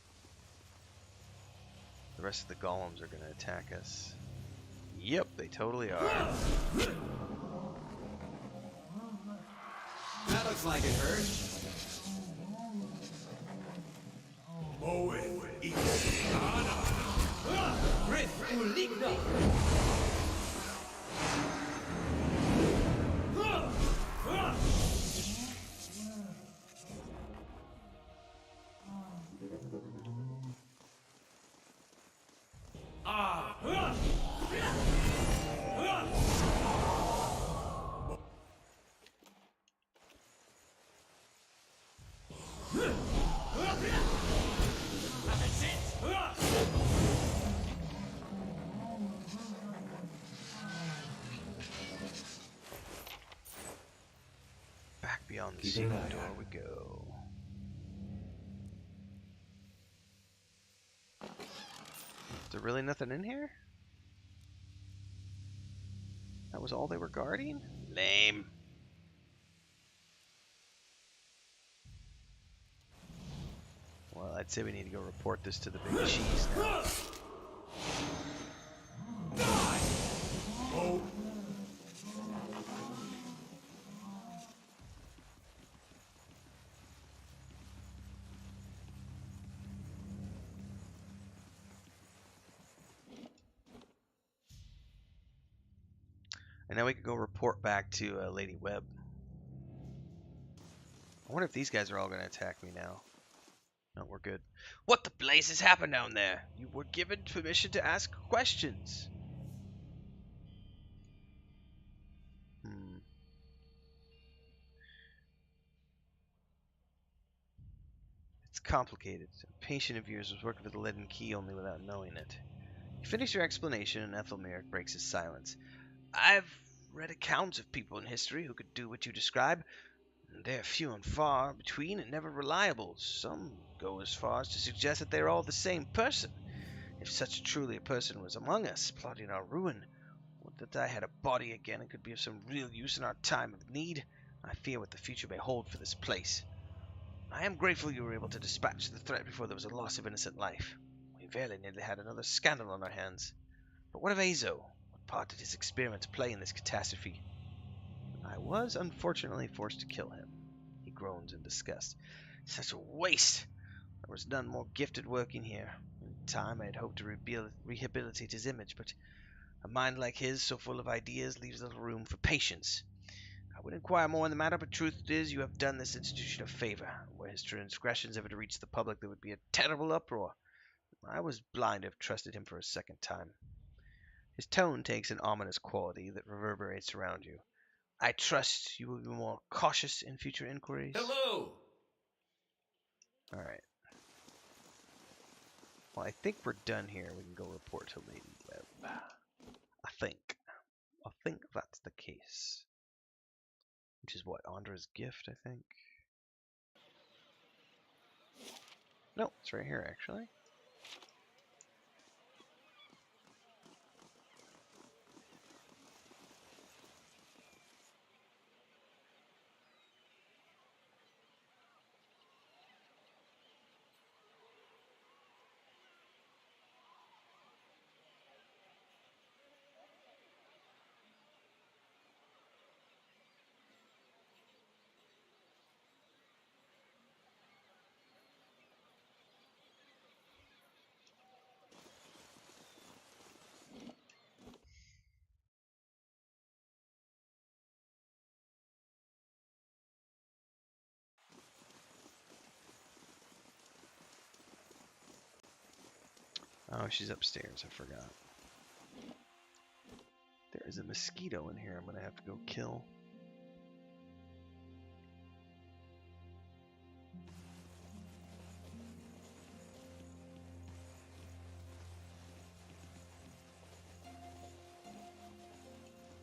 the rest of the golems are going to attack us. Yep, they totally are. That looks like it hurt. Back beyond the Keep secret an eye door out. we go. Is there really nothing in here? That was all they were guarding? Lame. Well, I'd say we need to go report this to the big cheese now. And now we can go report back to Lady Webb. I wonder if these guys are all going to attack me now. No, we're good. What the blazes happened down there? You were given permission to ask questions. It's complicated. A patient of yours was working for the Leaden Key only without knowing it. You finish your explanation and Ethelmere breaks his silence. I've read accounts of people in history who could do what you describe. They're few and far between and never reliable. Some go as far as to suggest that they're all the same person. If such truly a person was among us, plotting our ruin, would that I had a body again and could be of some real use in our time of need. I fear what the future may hold for this place. I am grateful you were able to dispatch the threat before there was a loss of innocent life. We very nearly had another scandal on our hands. But what of Azo? What part did his experiments play in this catastrophe? I was unfortunately forced to kill him. He groans in disgust. Such a waste! There was none more gifted working here. In time I had hoped to rehabilitate his image, but a mind like his, so full of ideas, leaves little room for patience. I would inquire more in the matter, but truth is, you have done this institution a favor. Were his transgressions ever to reach the public, there would be a terrible uproar. I was blind to have trusted him for a second time. His tone takes an ominous quality that reverberates around you. I trust you will be more cautious in future inquiries. Hello! Alright. Well, I think we're done here. We can go report to Lady Webb. I think that's the case. Which is what? Andra's gift, I think? No, it's right here, actually. Oh, she's upstairs. I forgot. There is a mosquito in here I'm going to have to go kill.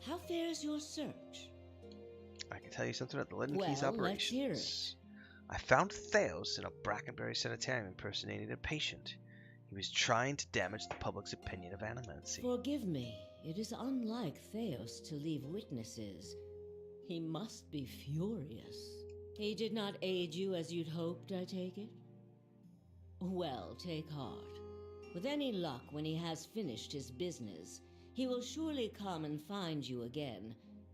How fares your search? I can tell you something about the Leaden Well, Keys let's hear operations. I found Theos in a Brackenbury sanitarium impersonating a patient. He was trying to damage the public's opinion of animancy. Forgive me. It is unlike Theos to leave witnesses. He must be furious. He did not aid you as you'd hoped, I take it? Well, take heart. With any luck, when he has finished his business, he will surely come and find you again,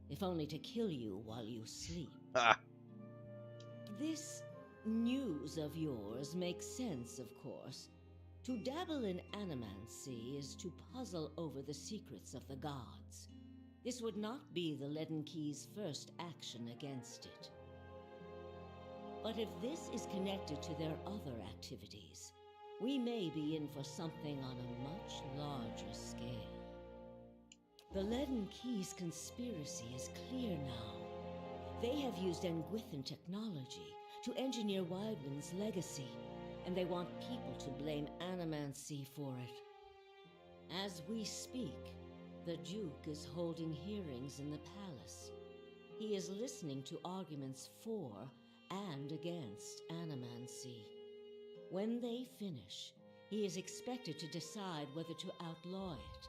if only to kill you while you sleep. Ah. This news of yours makes sense, of course. To dabble in animancy is to puzzle over the secrets of the gods. This would not be the Leaden Key's first action against it. But if this is connected to their other activities, we may be in for something on a much larger scale. The Leaden Key's conspiracy is clear now. They have used Engwithan technology to engineer Widewind's legacy, and they want people to blame animancy for it. As we speak, the Duke is holding hearings in the palace. He is listening to arguments for and against animancy. When they finish, he is expected to decide whether to outlaw it.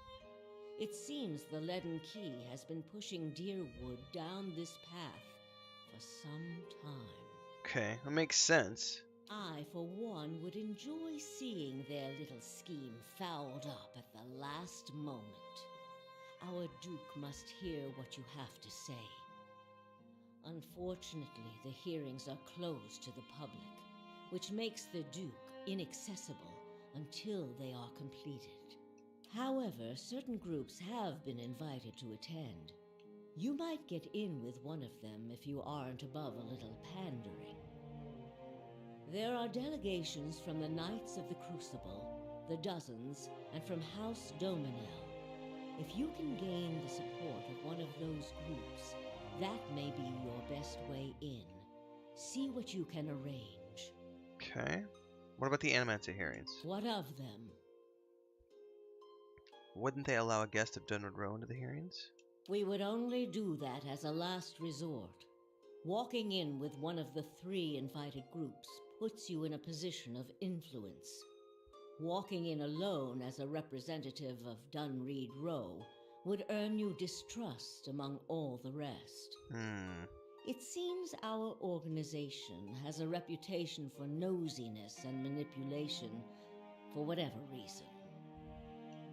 It seems the Leaden Key has been pushing Deerwood down this path for some time. Okay, that makes sense. I, for one, would enjoy seeing their little scheme fouled up at the last moment. Our Duke must hear what you have to say. Unfortunately, the hearings are closed to the public, which makes the Duke inaccessible until they are completed. However, certain groups have been invited to attend. You might get in with one of them if you aren't above a little pandering. There are delegations from the Knights of the Crucible, the Dozens, and from House Dominel. If you can gain the support of one of those groups, that may be your best way in. See what you can arrange. Okay. What about the Animancy hearings? What of them? Wouldn't they allow a guest of Dunwood Row into the hearings? We would only do that as a last resort. Walking in with one of the 3 invited groups puts you in a position of influence. Walking in alone as a representative of Dunreed Row would earn you distrust among all the rest. It seems our organization has a reputation for nosiness and manipulation, for whatever reason.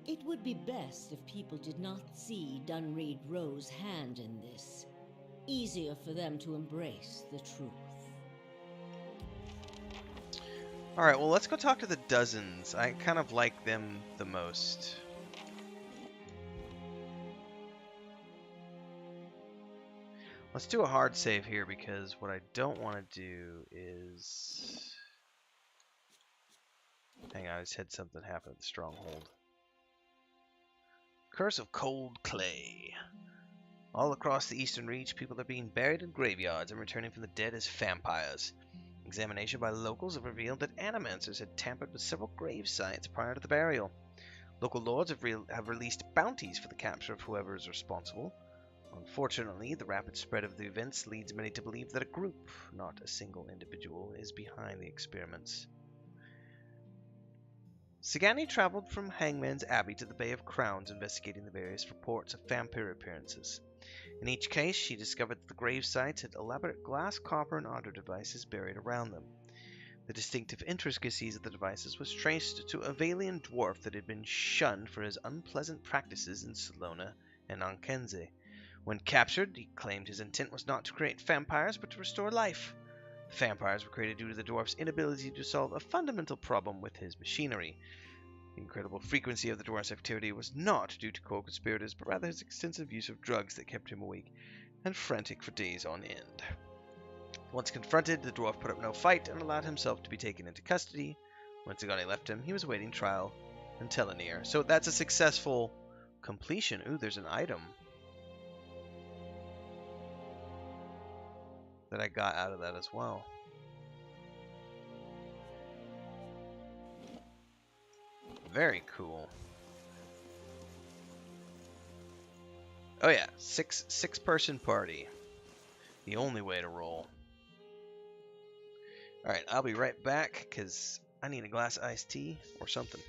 It would be best if people did not see Dunreed Row's hand in this. Easier for them to embrace the truth. Alright, well, let's go talk to the Dozens. I kind of like them the most. Let's do a hard save here, because what I don't want to do is... Hang on, I just had something happen at the stronghold. Curse of Cold Clay. All across the Eastern Reach, people are being buried in graveyards and returning from the dead as vampires. Examination by locals have revealed that animancers had tampered with several grave sites prior to the burial. Local lords have released bounties for the capture of whoever is responsible. Unfortunately, the rapid spread of the events leads many to believe that a group, not a single individual, is behind the experiments. Sagani traveled from Hangman's Abbey to the Bay of Crowns, investigating the various reports of vampire appearances. In each case, she discovered that the grave sites had elaborate glass, copper, and other devices buried around them. The distinctive intricacies of the devices was traced to a Valian dwarf that had been shunned for his unpleasant practices in Salona and Ankenze. When captured, he claimed his intent was not to create vampires, but to restore life. The vampires were created due to the dwarf's inability to solve a fundamental problem with his machinery. The incredible frequency of the dwarf's activity was not due to co-conspirators, but rather his extensive use of drugs that kept him awake and frantic for days on end. Once confronted, the dwarf put up no fight and allowed himself to be taken into custody. When Sagani left him, he was awaiting trial in Telenir. So that's a successful completion. Ooh, there's an item that I got out of that as well. Very cool. Oh yeah, six person party. The only way to roll. Alright, I'll be right back, because I need a glass of iced tea or something.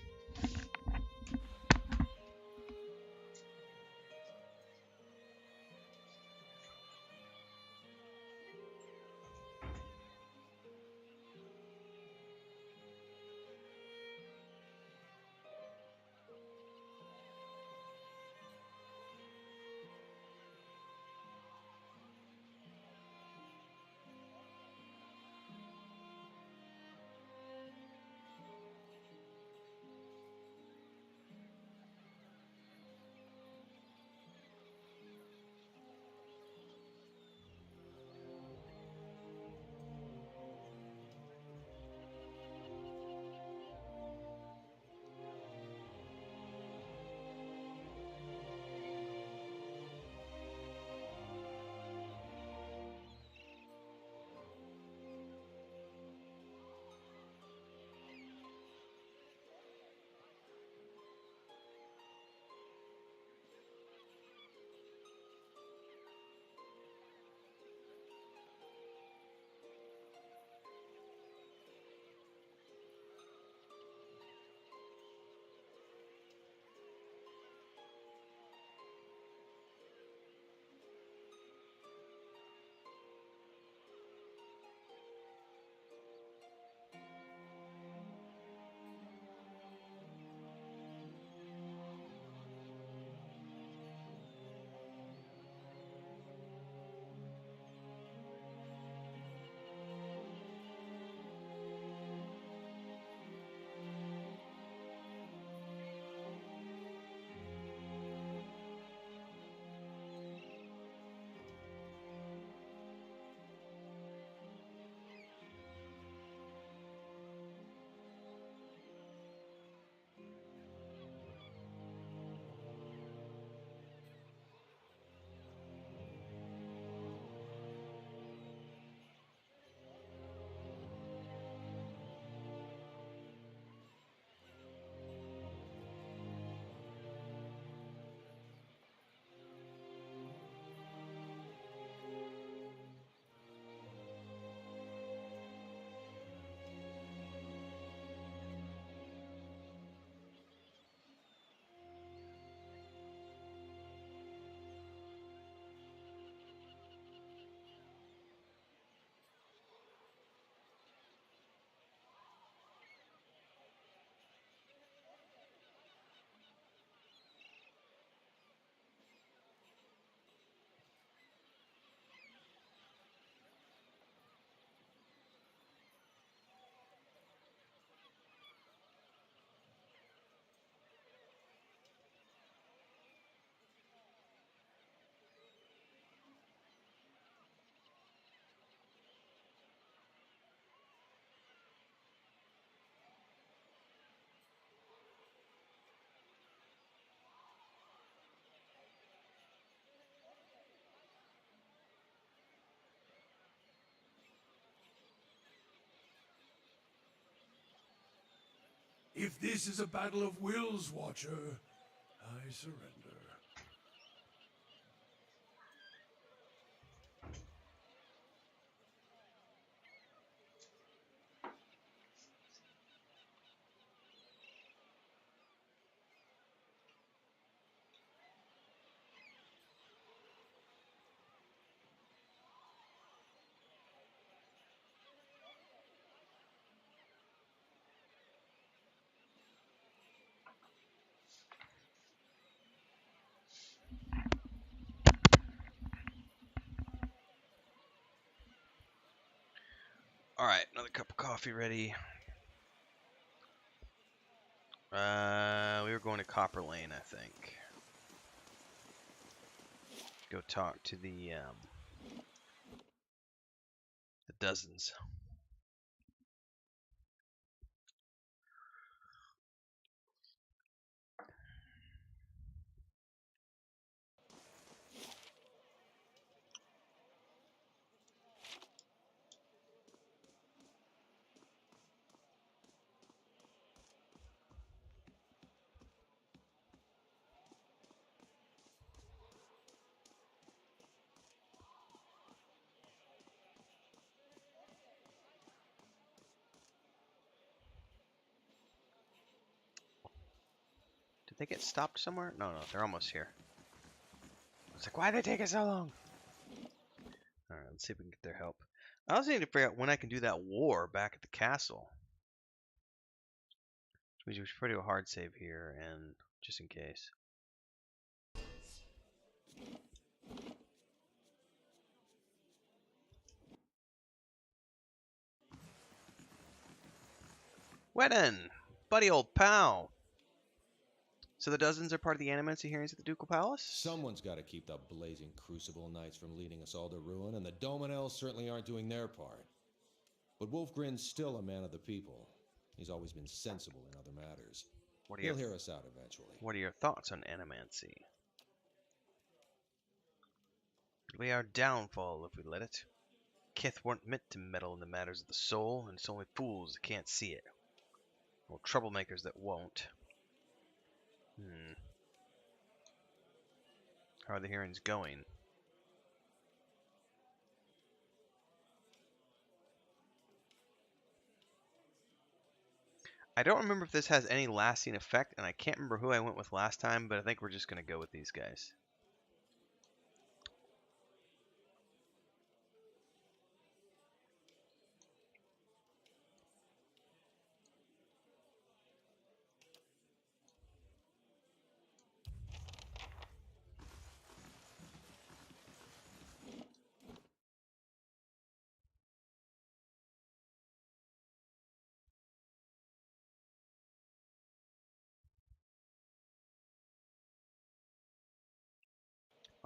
If this is a battle of wills, Watcher, I surrender. Alright, another cup of coffee ready. We were going to Copper Lane, I think. Go talk to the dozens. Did they get stopped somewhere? No, no, they're almost here. It's like, why did they take it so long? Alright, let's see if we can get their help. I also need to figure out when I can do that war back at the castle. Which means we should probably do a hard save here, and just in case. Wedden! Buddy old pal! So the dozens are part of the animancy hearings at the Ducal Palace? Someone's got to keep the blazing Crucible Knights from leading us all to ruin, and the Dominels certainly aren't doing their part. But Wolfgren's still a man of the people. He's always been sensible in other matters. He'll hear us out eventually. What are your thoughts on animancy? It'll be our downfall if we let it. Kith weren't meant to meddle in the matters of the soul, and it's only fools that can't see it. Or troublemakers that won't. How are the hearings going? I don't remember if this has any lasting effect, and I can't remember who I went with last time, but I think we're just going to go with these guys.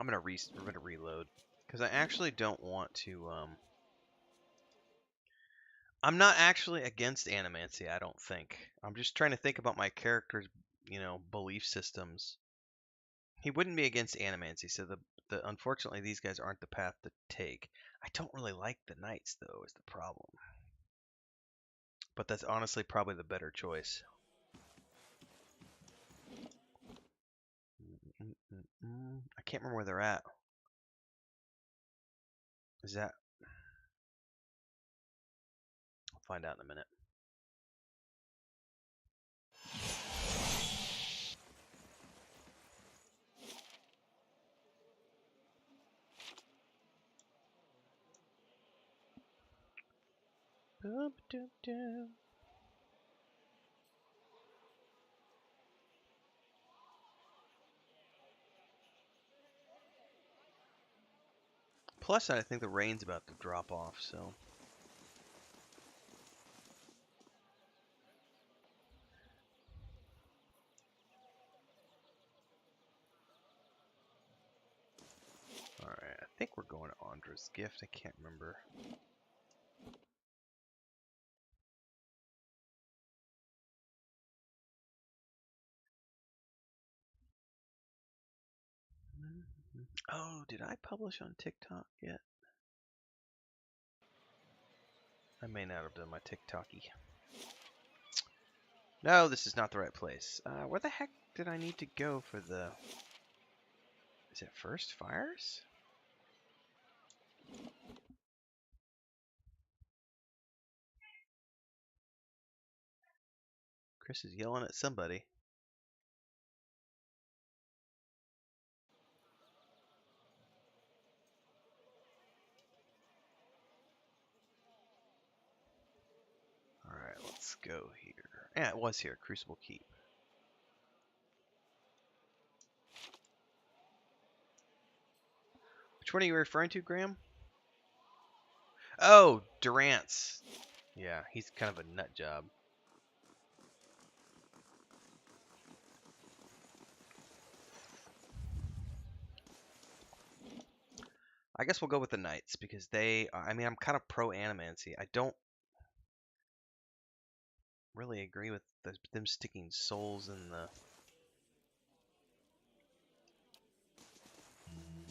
We're gonna reload because I actually don't want to. I'm not actually against animancy. I don't think. I'm just trying to think about my character's, belief systems. He wouldn't be against animancy, so unfortunately these guys aren't the path to take. I don't really like the knights though, is the problem. But that's honestly probably the better choice. I can't remember where they're at. Is that? I'll find out in a minute. Plus, I think the rain's about to drop off, so. Alright, I think we're going to Andra's Gift. I can't remember. Oh, did I publish on TikTok yet? I may not have done my TikToky. No, this is not the right place. Where the heck did I need to go for the... Is it First Fires? Chris is yelling at somebody. Alright, let's go here. Yeah, it was here. Crucible Keep. Which one are you referring to, Graham? Oh, Durant's. Yeah, he's kind of a nut job. I guess we'll go with the Knights because they, I mean, I'm kind of pro animancy. I don't really agree with them sticking souls in the...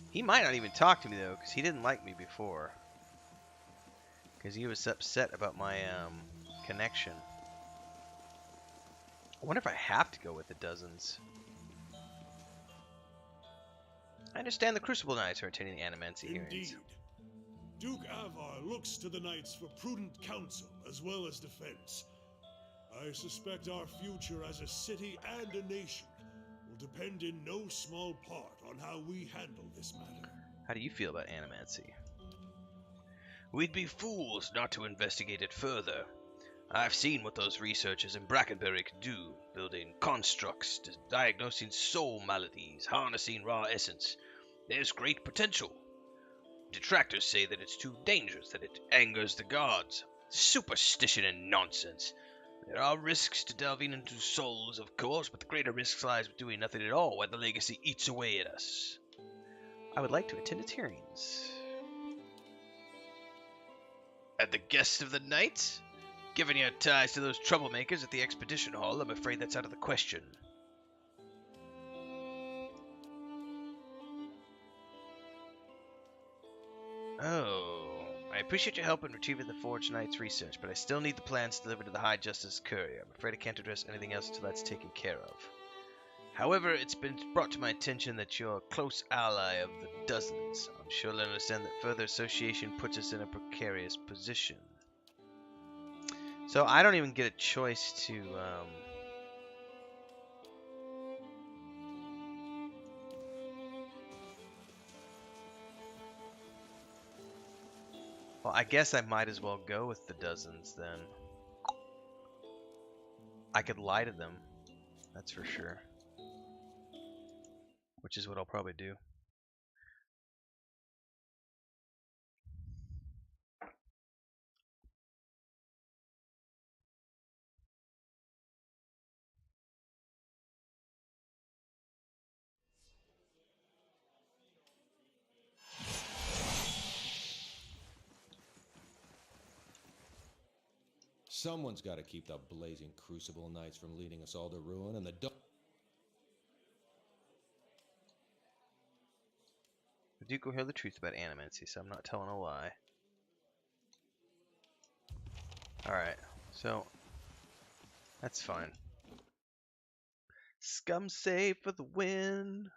He might not even talk to me though, because he didn't like me before. Because he was upset about my connection. I wonder if I have to go with the dozens. I understand the Crucible Knights are attending the animancy hearings. Indeed. Duke Avar looks to the knights for prudent counsel as well as defense. I suspect our future as a city and a nation will depend in no small part on how we handle this matter. How do you feel about animancy? We'd be fools not to investigate it further. I've seen what those researchers in Brackenbury can do, building constructs, diagnosing soul maladies, harnessing raw essence. There's great potential. Detractors say that it's too dangerous, that it angers the gods. Superstition and nonsense. There are risks to delving into souls, of course, but the greater risk lies with doing nothing at all while the legacy eats away at us. I would like to attend its hearings. And the guest of the night? Given your ties to those troublemakers at the Expedition Hall, I'm afraid that's out of the question. Oh, I appreciate your help in retrieving the Forge Knight's research, but I still need the plans delivered to the High Justice Courier. I'm afraid I can't address anything else until that's taken care of. However, it's been brought to my attention that you're a close ally of the Dozens. I'm sure you'll understand that further association puts us in a precarious position. So I don't even get a choice to, Well, I guess I might as well go with the Dozens then. I could lie to them, that's for sure. Which is what I'll probably do. Someone's got to keep the blazing Crucible Knights from leading us all to ruin, and the The Duke will hear the truth about animancy, so I'm not telling a lie. Alright, so that's fine. Scum save for the win.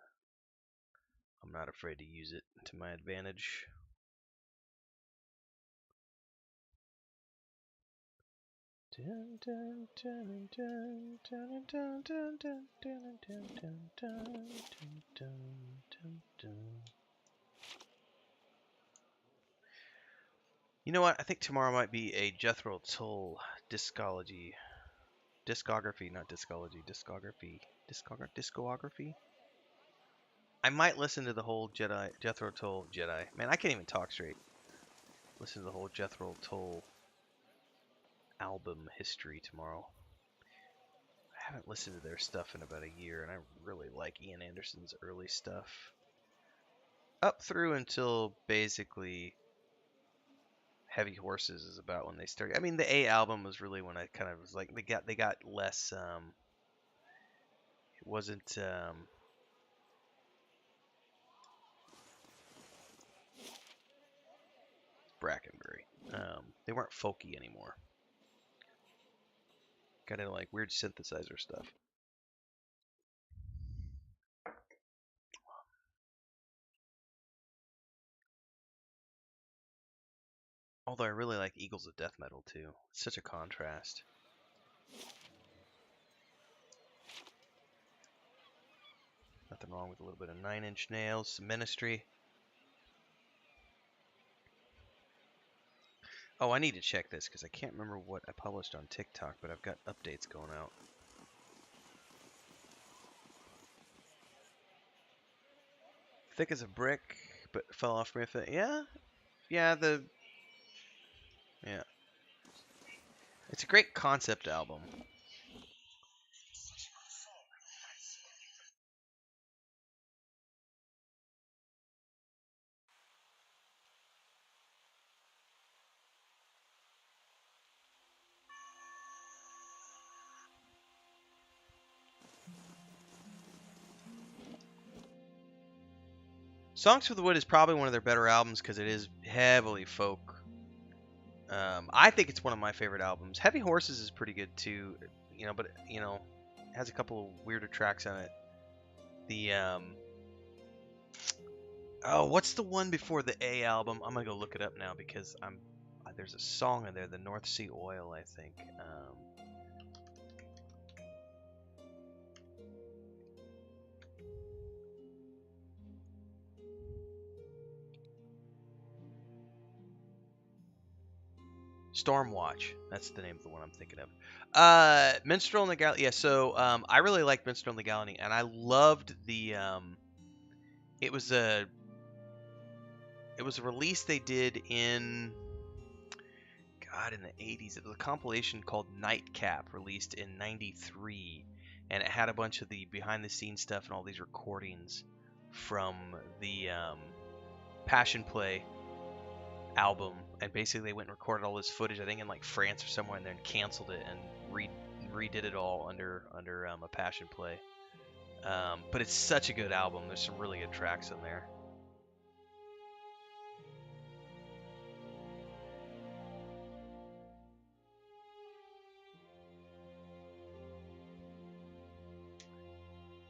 I'm not afraid to use it to my advantage. You know what? I think tomorrow might be a Jethro Tull discography, not discology, discography. I might listen to the whole Jethro Tull. Man, I can't even talk straight. Listen to the whole Jethro Tull album history tomorrow. I haven't listened to their stuff in about a year, and I really like Ian Anderson's early stuff. Up through until basically Heavy Horses is about when they started. I mean, the A album was really when I kind of was like, they got less, it wasn't, Brackenbury. They weren't folky anymore. Got into like weird synthesizer stuff. Although I really like Eagles of Death Metal too. It's such a contrast. Nothing wrong with a little bit of Nine Inch Nails, some Ministry. Oh, I need to check this because I can't remember what I published on TikTok, but I've got updates going out. Thick as a brick, but fell off me. Yeah, yeah. It's a great concept album. Songs for the Wood is probably one of their better albums because it is heavily folk. I think it's one of my favorite albums. Heavy Horses is pretty good too, but it has a couple of weirder tracks on it. The what's the one before the A album? I'm gonna go look it up now because there's a song in there, the North Sea Oil, I think. Stormwatch. That's the name of the one I'm thinking of. Minstrel in the Galaxy. Yeah, so I really liked Minstrel in the Galaxy, and I loved the. It was a release they did in in the 80s. It was a compilation called Nightcap, released in '93, and it had a bunch of the behind the scenes stuff and all these recordings from the Passion Play album. And basically they went and recorded all this footage, I think in like France or somewhere, and then canceled it and redid it all under a Passion Play. But it's such a good album. There's some really good tracks in there.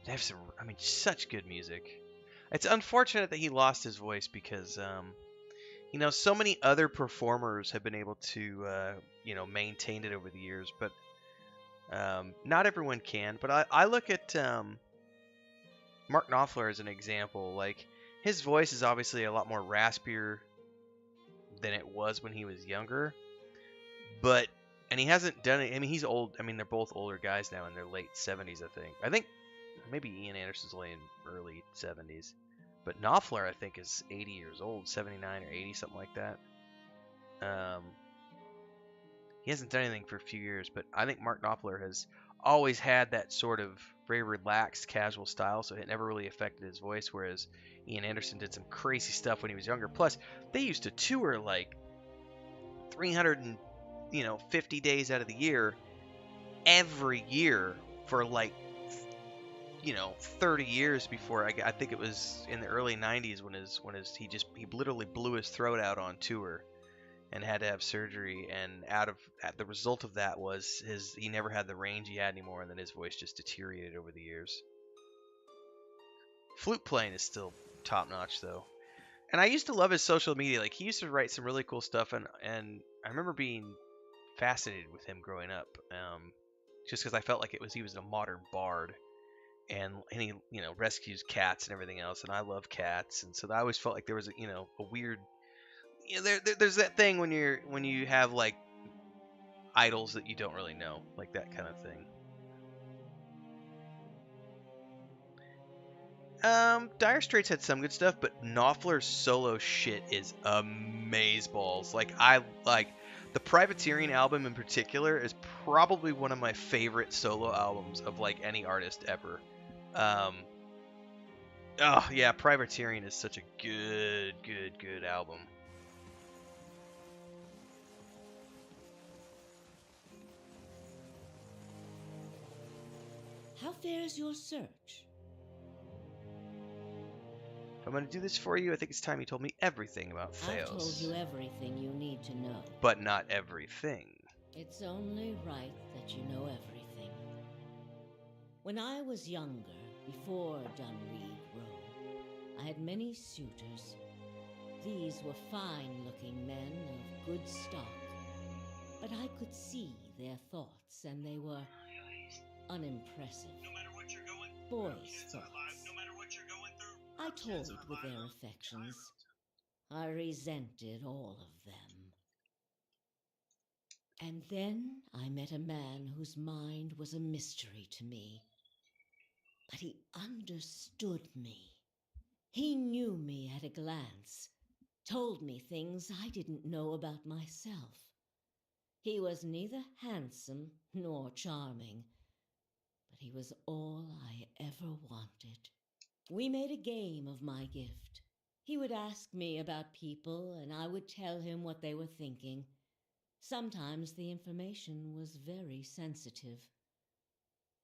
They have some, I mean, such good music. It's unfortunate that he lost his voice because, you know, so many other performers have been able to, you know, maintain it over the years, but not everyone can. But I look at Mark Knopfler as an example. Like, his voice is obviously a lot more raspier than it was when he was younger, but, and he hasn't done it. I mean, he's old. I mean, they're both older guys now in their late 70s, I think maybe Ian Anderson's only in early 70s. But Knopfler, I think, is 80 years old, 79 or 80, something like that. He hasn't done anything for a few years, but I think Mark Knopfler has always had that sort of very relaxed, casual style, so it never really affected his voice, whereas Ian Anderson did some crazy stuff when he was younger. Plus, they used to tour like 350 days out of the year, every year for like 30 years before I think it was in the early 90s when he literally blew his throat out on tour and had to have surgery, and the result of that was he never had the range he had anymore, and then his voice just deteriorated over the years. Flute playing is still top notch though. And I used to love his social media. Like, he used to write some really cool stuff, and I remember being fascinated with him growing up, just because I felt like he was a modern bard. And he, rescues cats and everything else, and I love cats, and so I always felt like there was a weird, there's that thing when you have like idols that you don't really know, like that kind of thing. Dire Straits had some good stuff, but Knopfler's solo shit is amazeballs. Like, the Privateering album in particular is probably one of my favorite solo albums of like any artist ever. Oh yeah, Privateering is such a good album. How fares your search? If I'm going to do this for you, I think it's time you told me everything about Theos. I've told you everything you need to know. But not everything. It's only right that you know everything. When I was younger, before Dunreed Row, I had many suitors. These were fine-looking men of good stock, but I could see their thoughts, and they were unimpressive. No matter what you're going Boys' thoughts. no matter what you're going through. I toyed with their affections. I resented all of them. And then I met a man whose mind was a mystery to me. But he understood me. He knew me at a glance, told me things I didn't know about myself. He was neither handsome nor charming, but he was all I ever wanted. We made a game of my gift. He would ask me about people, and I would tell him what they were thinking. Sometimes the information was very sensitive.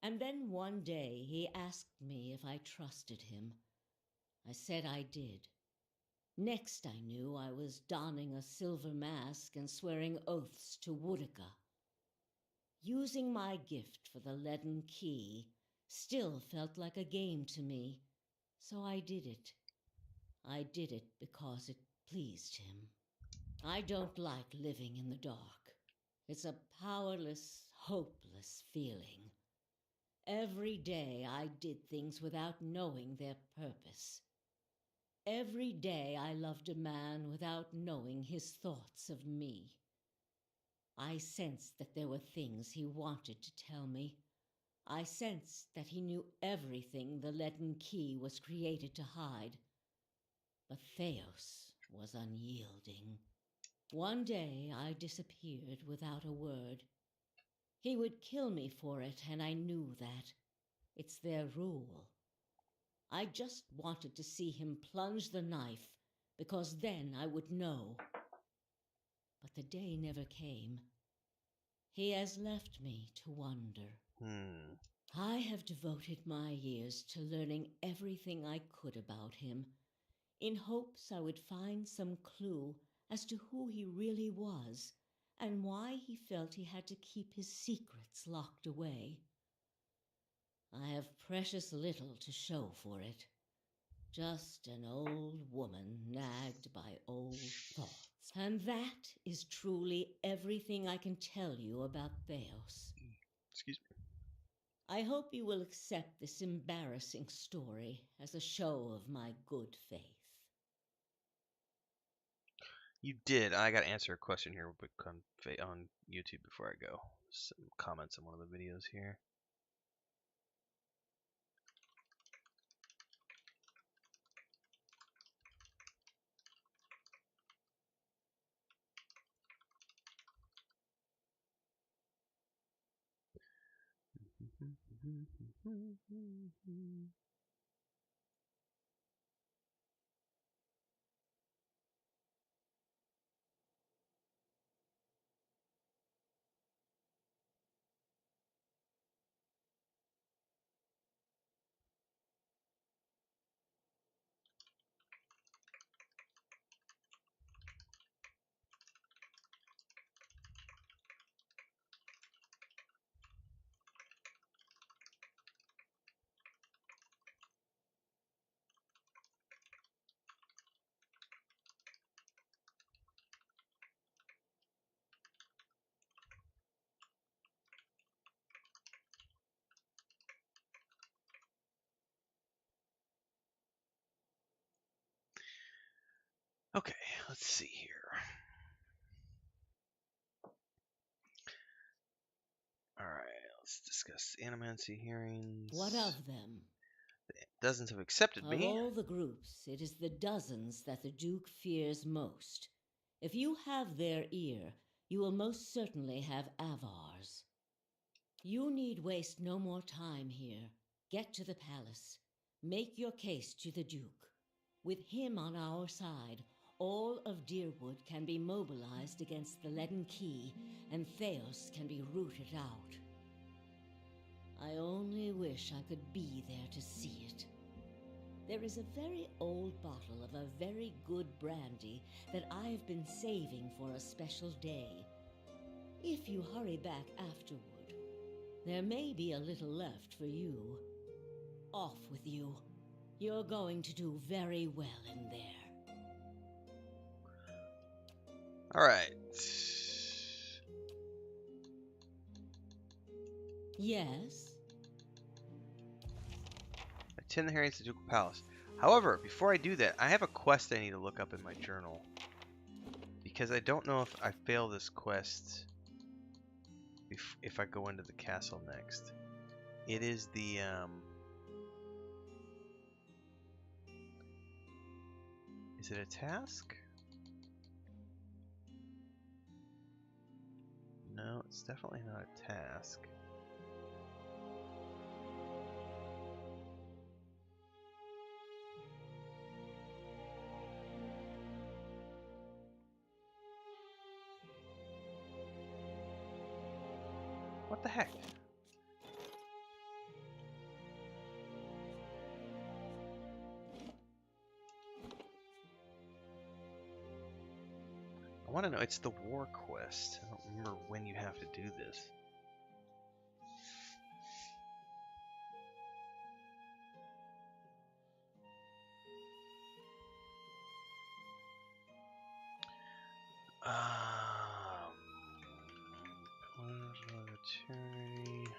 And then one day he asked me if I trusted him. I said I did. Next I knew I was donning a silver mask and swearing oaths to Woodica. Using my gift for the leaden key still felt like a game to me, so I did it. I did it because it pleased him. I don't like living in the dark. It's a powerless, hopeless feeling. Every day I did things without knowing their purpose. Every day I loved a man without knowing his thoughts of me. I sensed that there were things he wanted to tell me. I sensed that he knew everything the leaden key was created to hide. But Theos was unyielding. One day I disappeared without a word. He would kill me for it, and I knew that. It's their rule. I just wanted to see him plunge the knife, because then I would know. But the day never came. He has left me to wonder. I have devoted my years to learning everything I could about him, in hopes I would find some clue as to who he really was and why he felt he had to keep his secrets locked away. I have precious little to show for it. Just an old woman nagged by old thoughts. And that is truly everything I can tell you about Theos. Excuse me. I hope you will accept this embarrassing story as a show of my good faith. You did. I got to answer a question here on YouTube before I go. Some comments on one of the videos here. Okay, let's see here. Alright, let's discuss animancy hearings. What of them? Dozens have accepted Of me. all the groups, it is the dozens that the Duke fears most. If you have their ear, you will most certainly have Avar's. You need waste no more time here. Get to the palace. Make your case to the Duke. With him on our side, all of Deerwood can be mobilized against the leaden key, and Theos can be rooted out. I only wish I could be there to see it. There is a very old bottle of a very good brandy that I have been saving for a special day. If you hurry back afterward, there may be a little left for you. Off with you. You're going to do very well in there. Alright. Yes? Attend the hearings at the Ducal Palace. However, before I do that, I have a quest I need to look up in my journal. Because I don't know if I fail this quest if I go into the castle next. It is the, is it a task? No, it's definitely not a task. What the heck? I want to know, it's the war quest. I don't remember when you have to do this. Collision of Eternity.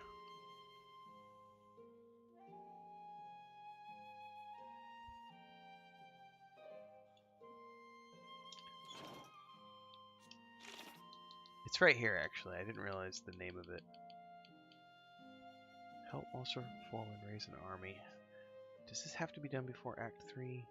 It's It's right here, actually. I didn't realize the name of it. Help monster form and raise an army. Does this have to be done before Act 3?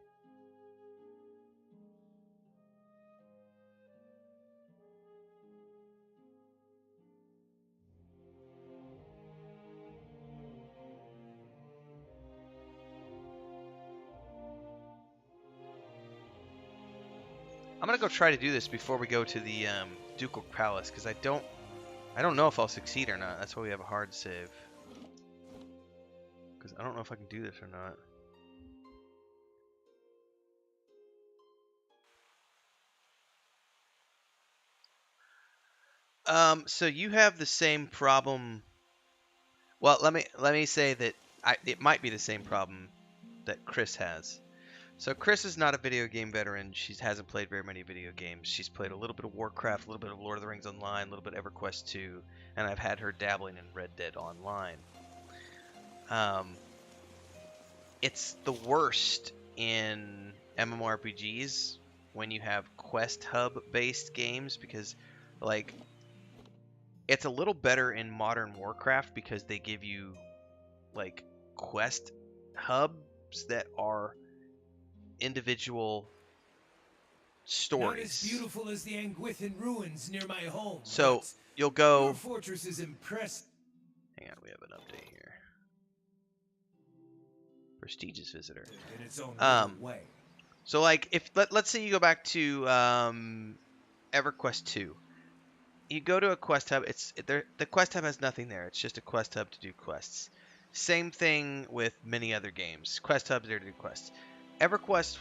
I'm gonna go try to do this before we go to the Ducal Palace, because I don't know if I'll succeed or not. That's why we have a hard save. Because I don't know if I can do this or not. So you have the same problem. Well, let me say that it might be the same problem that Chris has. So Chris is not a video game veteran. She hasn't played very many video games. She's played a little bit of Warcraft, a little bit of Lord of the Rings Online, a little bit of EverQuest 2, and I've had her dabbling in Red Dead Online. It's the worst in MMORPGs when you have quest hub based games, because like it's a little better in modern Warcraft because they give you like quest hubs that are individual stories. Not as beautiful as the Anguithan ruins near my home. So but you'll go. your fortress is impressive. Hang on, we have an update here. Prestigious visitor. In its own little way. So like if let's say you go back to EverQuest 2. You go to a quest hub. The quest hub has nothing there. It's just a quest hub to do quests. Same thing with many other games. Quest hubs there to do quests. EverQuest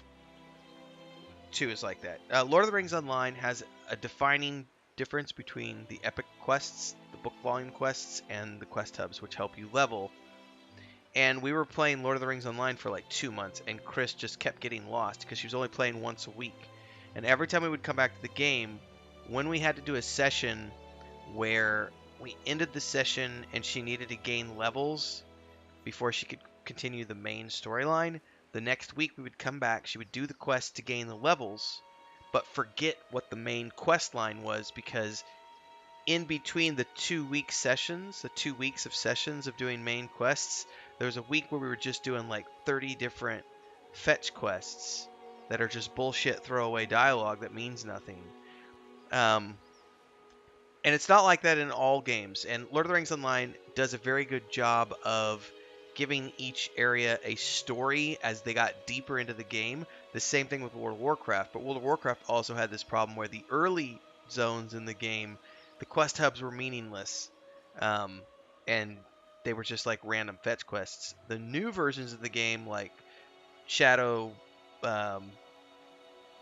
2 is like that. Lord of the Rings Online has a defining difference between the epic quests, the book volume quests, and the quest hubs, which help you level. And we were playing Lord of the Rings Online for like 2 months, and Chris just kept getting lost because she was only playing once a week. And every time we would come back to the game, when we had to do a session where we ended the session and she needed to gain levels before she could continue the main storyline, the next week we would come back, she would do the quest to gain the levels, but forget what the main quest line was, because in between the 2 week sessions, the 2 weeks of sessions of doing main quests, there was a week where we were just doing like 30 different fetch quests that are just bullshit throwaway dialogue that means nothing. And it's not like that in all games. And Lord of the Rings Online does a very good job of giving each area a story as they got deeper into the game. The same thing with World of Warcraft. But World of Warcraft also had this problem where the early zones in the game, the quest hubs were meaningless. And they were just like random fetch quests. The new versions of the game, like Shadow,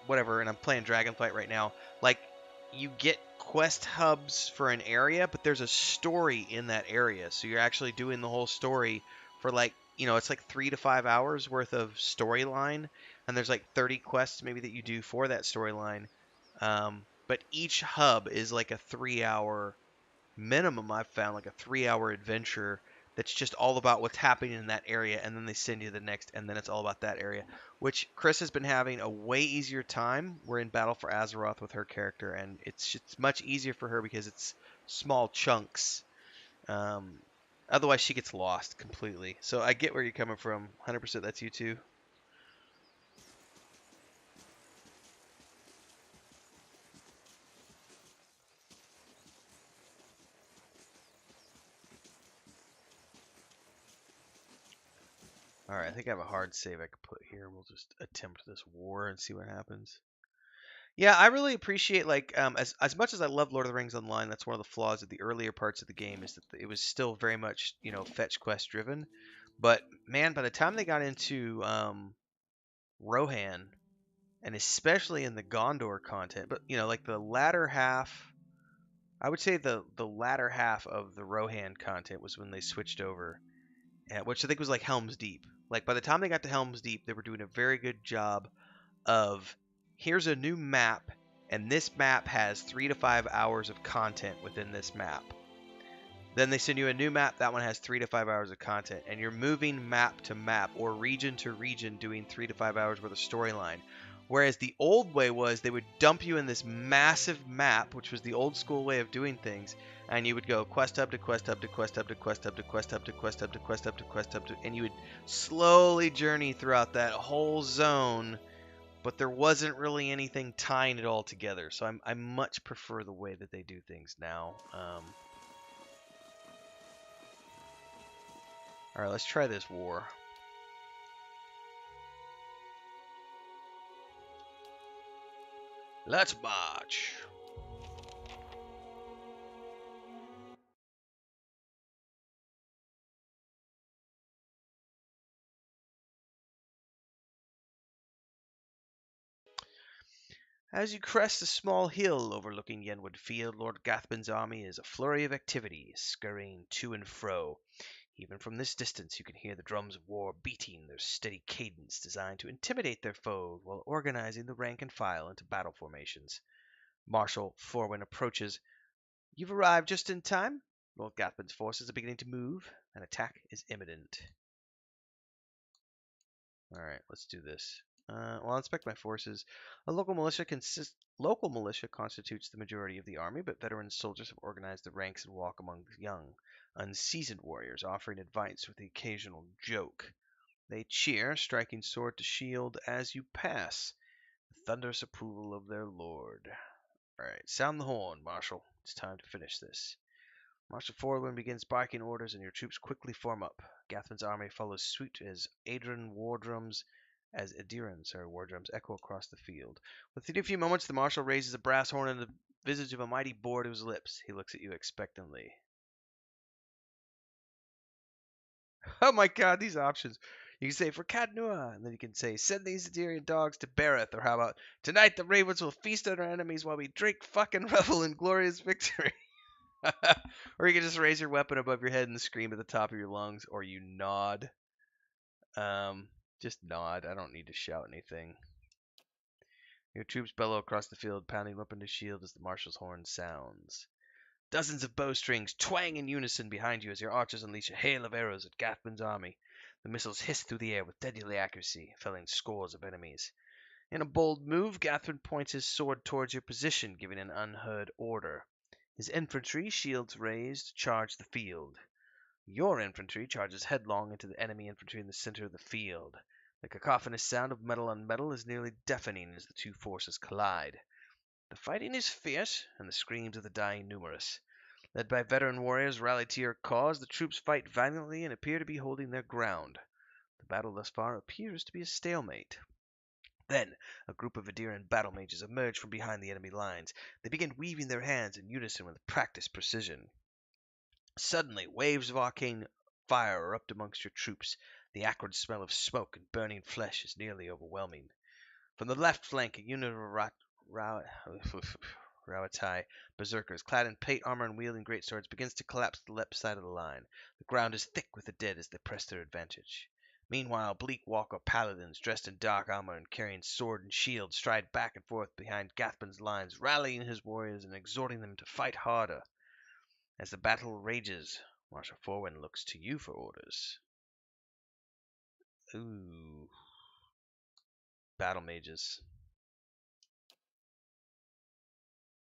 whatever, and I'm playing Dragonflight right now, like you get quest hubs for an area, but there's a story in that area. So you're actually doing the whole story for like, it's like 3 to 5 hours worth of storyline. And there's like 30 quests maybe that you do for that storyline. But each hub is like a 3-hour minimum, I've found, like a 3-hour adventure that's just all about what's happening in that area, and then they send you the next, and then it's all about that area, which Chris has been having a way easier time. We're in Battle for Azeroth with her character, and it's much easier for her because it's small chunks. Otherwise, she gets lost completely. So I get where you're coming from. 100% that's you too. Alright, I think I have a hard save I could put here. We'll just attempt this war and see what happens. Yeah, I really appreciate, like, as much as I love Lord of the Rings Online, that's one of the flaws of the earlier parts of the game, is that it was still very much, fetch quest driven. But, man, by the time they got into Rohan, and especially in the Gondor content, but, like the latter half, I would say the latter half of the Rohan content was when they switched over, which I think was like Helm's Deep. Like, by the time they got to Helm's Deep, they were doing a very good job of, here's a new map, and this map has 3 to 5 hours of content within this map. Then they send you a new map, that one has 3 to 5 hours of content, and you're moving map to map or region to region doing 3 to 5 hours worth of storyline. Whereas the old way was they would dump you in this massive map, which was the old school way of doing things, and you would go quest hub to quest hub to quest hub to quest hub to quest hub to quest hub to quest hub to quest hub to, and you would slowly journey throughout that whole zone, but there wasn't really anything tying it all together. So I much prefer the way that they do things now. All right, let's try this war. Let's march. As you crest a small hill overlooking Yenwood Field, Lord Gathbin's army is a flurry of activity, scurrying to and fro. Even from this distance you can hear the drums of war beating their steady cadence designed to intimidate their foes while organizing the rank and file into battle formations. Marshal Forwin approaches. You've arrived just in time. Lord Gathbin's forces are beginning to move. An attack is imminent. Alright, let's do this. I'll inspect my forces. A local militia constitutes the majority of the army, but veteran soldiers have organized the ranks and walk among the young, unseasoned warriors, offering advice with the occasional joke. They cheer, striking sword to shield as you pass, the thunderous approval of their lord. Alright, sound the horn, Marshal. It's time to finish this. Marshal Forwin begins barking orders, and your troops quickly form up. Gathman's army follows suit as Adrian war drums echo across the field. Within a few moments, the Marshal raises a brass horn, and the visage of a mighty boar to his lips. He looks at you expectantly. Oh my god, these options. You can say, for Cadnua, and then you can say, send these Adirian dogs to Bareth, or how about, tonight the ravens will feast on our enemies while we drink, fucking revel in glorious victory. Or you can just raise your weapon above your head and scream at the top of your lungs, or you nod. Just nod. I don't need to shout anything. Your troops bellow across the field, pounding weapon to shield as the marshal's horn sounds. Dozens of bowstrings twang in unison behind you as your archers unleash a hail of arrows at Gathman's army. The missiles hiss through the air with deadly accuracy, felling scores of enemies. In a bold move, Gathman points his sword towards your position, giving an unheard order. His infantry, shields raised, charge the field. Your infantry charges headlong into the enemy infantry in the center of the field. The cacophonous sound of metal on metal is nearly deafening as the two forces collide. The fighting is fierce, and the screams of the dying numerous. Led by veteran warriors rallied to your cause, the troops fight valiantly and appear to be holding their ground. The battle thus far appears to be a stalemate. Then, a group of Adirian battle mages emerge from behind the enemy lines. They begin weaving their hands in unison with practiced precision. Suddenly, waves of arcane fire erupt amongst your troops. The acrid smell of smoke and burning flesh is nearly overwhelming. From the left flank, a unit of Rawatai berserkers, clad in plate armor and wielding greatswords, begins to collapse to the left side of the line. The ground is thick with the dead as they press their advantage. Meanwhile, bleak walker paladins, dressed in dark armor and carrying sword and shield, stride back and forth behind Gathman's lines, rallying his warriors and exhorting them to fight harder. As the battle rages, Marshal Forwin looks to you for orders. Ooh. Battle mages.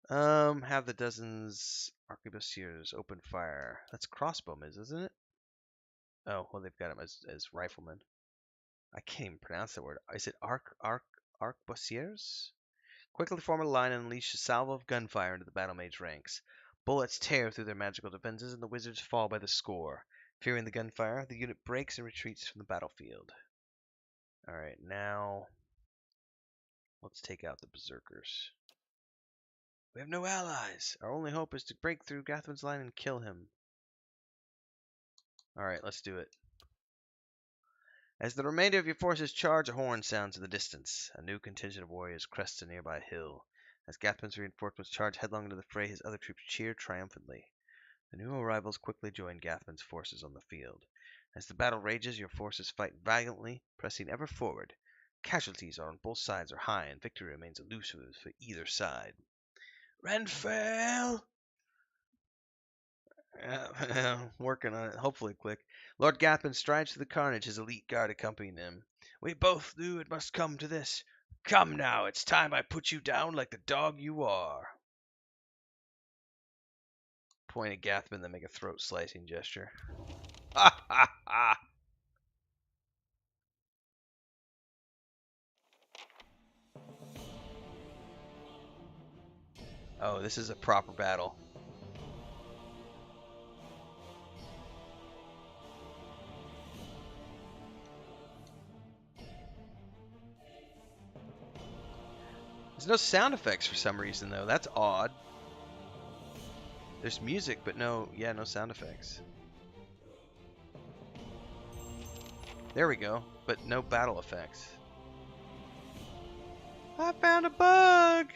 Have the dozens arquebusiers open fire. That's crossbowmen, isn't it? Oh, well, they've got them as riflemen. I can't even pronounce that word. Is it arquebusiers? Quickly form a line and unleash a salvo of gunfire into the battle mage ranks. Bullets tear through their magical defenses, and the wizards fall by the score. Fearing the gunfire, the unit breaks and retreats from the battlefield. Alright, now let's take out the berserkers. We have no allies. Our only hope is to break through Gathman's line and kill him. Alright, let's do it. As the remainder of your forces charge, a horn sounds in the distance. A new contingent of warriors crests a nearby hill. As Gathman's reinforcements charge headlong into the fray, his other troops cheer triumphantly. The new arrivals quickly join Gathman's forces on the field. As the battle rages, your forces fight valiantly, pressing ever forward. Casualties on both sides are high, and victory remains elusive for either side. Renfail! Working on it. Hopefully quick. Lord Gathman strides through the carnage, his elite guard accompanying him. We both knew it must come to this. Come now, it's time I put you down like the dog you are. Point at Gathman, then make a throat slicing gesture. Ha ha ha! Oh, this is a proper battle. There's no sound effects for some reason, though. That's odd. There's music, but no sound effects. There we go, but no battle effects. I found a bug!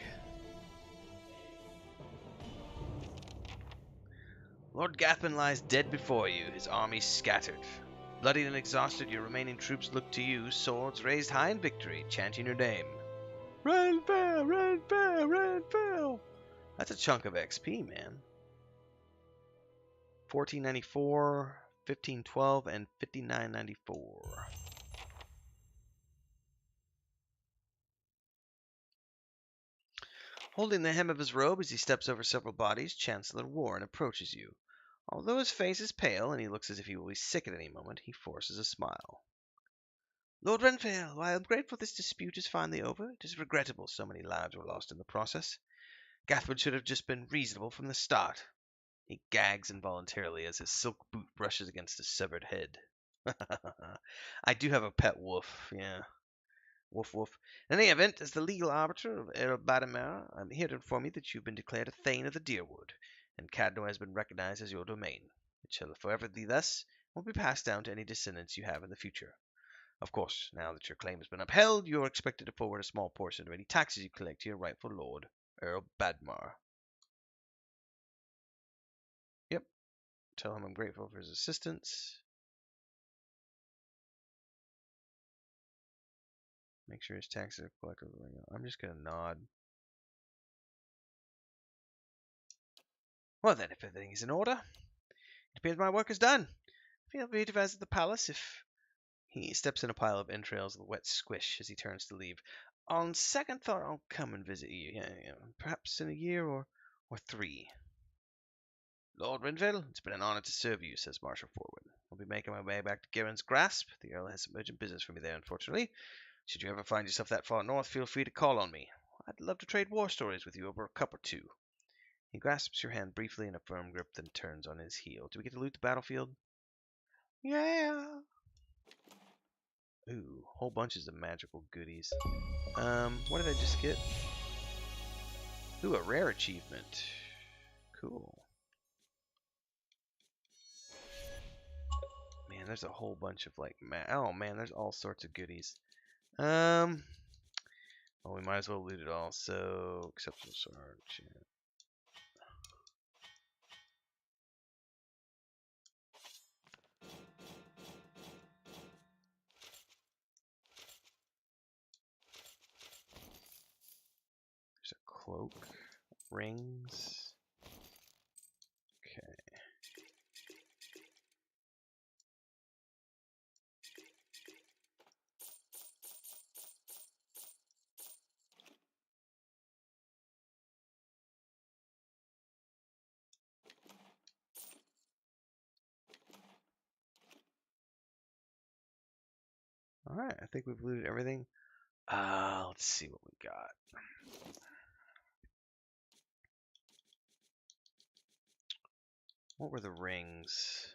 Lord Gathman lies dead before you, his army scattered. Bloodied and exhausted, your remaining troops look to you, swords raised high in victory, chanting your name. Renfell! Renfell! Renfell! That's a chunk of XP, man. 1494, 1512, and 5994. Holding the hem of his robe as he steps over several bodies, Chancellor Warren approaches you. Although his face is pale and he looks as if he will be sick at any moment, he forces a smile. Lord Renfell, while I am grateful this dispute is finally over, it is regrettable so many lives were lost in the process. Gathwood should have just been reasonable from the start. He gags involuntarily as his silk boot brushes against his severed head. I do have a pet wolf, yeah. Woof woof. In any event, as the legal arbiter of Earl Badamar, I'm here to inform you that you've been declared a Thane of the Deerwood, and Cadno has been recognized as your domain. It shall forever be thus, and will be passed down to any descendants you have in the future. Of course, now that your claim has been upheld, you are expected to forward a small portion of any taxes you collect to your rightful lord, Earl Badmar. Yep. Tell him I'm grateful for his assistance. Make sure his taxes are collected. I'm just going to nod. Well then, if everything is in order, it appears my work is done. Feel free to visit the palace if... He steps in a pile of entrails with a wet squish as he turns to leave. On second thought, I'll come and visit you. Perhaps in a year or 3. Lord Renville, it's been an honor to serve you, says Marshal Forward. I'll be making my way back to Garen's Grasp. The Earl has some urgent business for me there, unfortunately. Should you ever find yourself that far north, feel free to call on me. I'd love to trade war stories with you over a cup or two. He grasps your hand briefly in a firm grip, then turns on his heel. Do we get to loot the battlefield? Yeah! Ooh, whole bunches of magical goodies. What did I just get? Ooh, a rare achievement. Cool. Man, there's a whole bunch of like oh man, there's all sorts of goodies. Well, we might as well loot it all. So, exceptional charge. Yeah. There's a cloak, rings. Okay. All right, I think we've looted everything. Let's see what we got. What were the rings?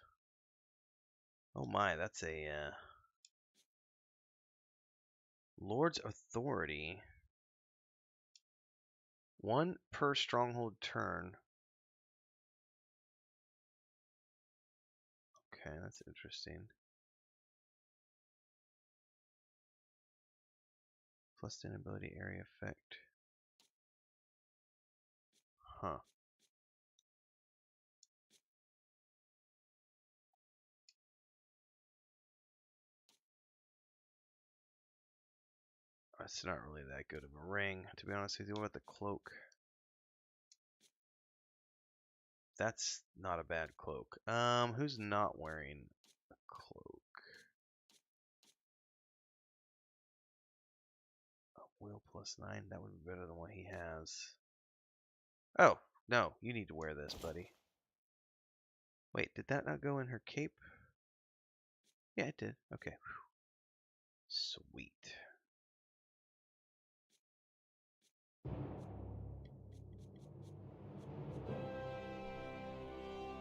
Oh my, that's a Lord's Authority. 1 per stronghold turn. Okay, that's interesting. Plus the ability area effect. Huh. That's not really that good of a ring, to be honest with you. What about the cloak? That's not a bad cloak. Who's not wearing a cloak? Will +9. That would be better than what he has. Oh, no. You need to wear this, buddy. Wait, did that not go in her cape? Yeah, it did. Okay. Sweet.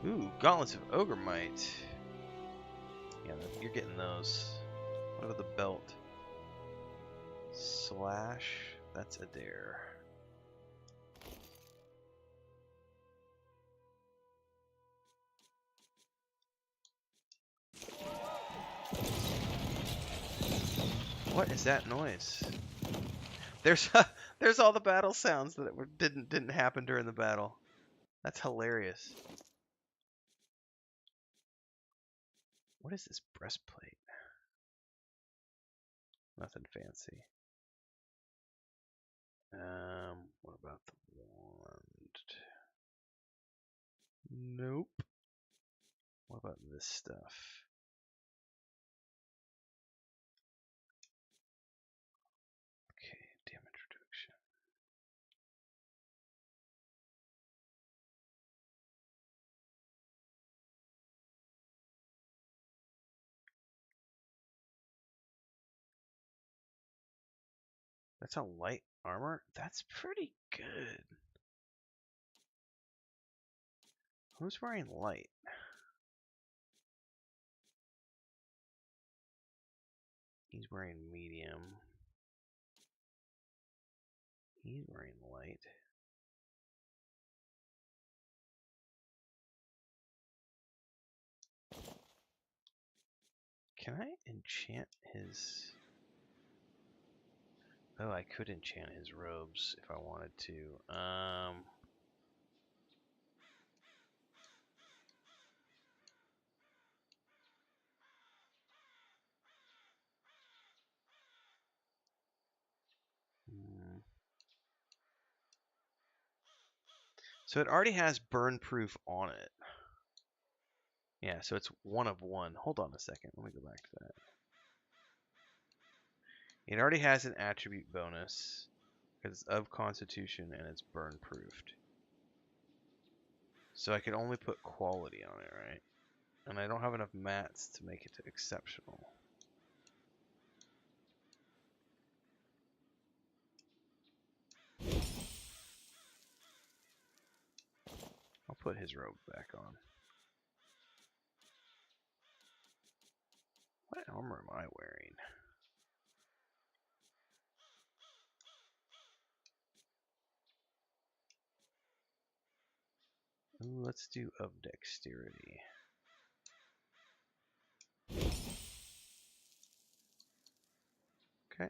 Ooh, Gauntlets of Ogre Might. Yeah, you're getting those. What about the belt? Slash. That's a dare. What is that noise? There's there's all the battle sounds that didn't happen during the battle. That's hilarious. What is this breastplate? Nothing fancy. What about the wand? Nope. What about this stuff? Okay, damage reduction. That's a light armor? That's pretty good. Who's wearing light? He's wearing medium. He's wearing light. Can I enchant his... Oh, I could enchant his robes if I wanted to. So it already has burn proof on it. Yeah, so it's 1 of 1. Hold on a second. Let me go back to that. It already has an attribute bonus because it's of constitution and it's burn proofed. So I can only put quality on it, right? And I don't have enough mats to make it to exceptional. I'll put his robe back on. What armor am I wearing? Ooh, let's do of dexterity. Okay.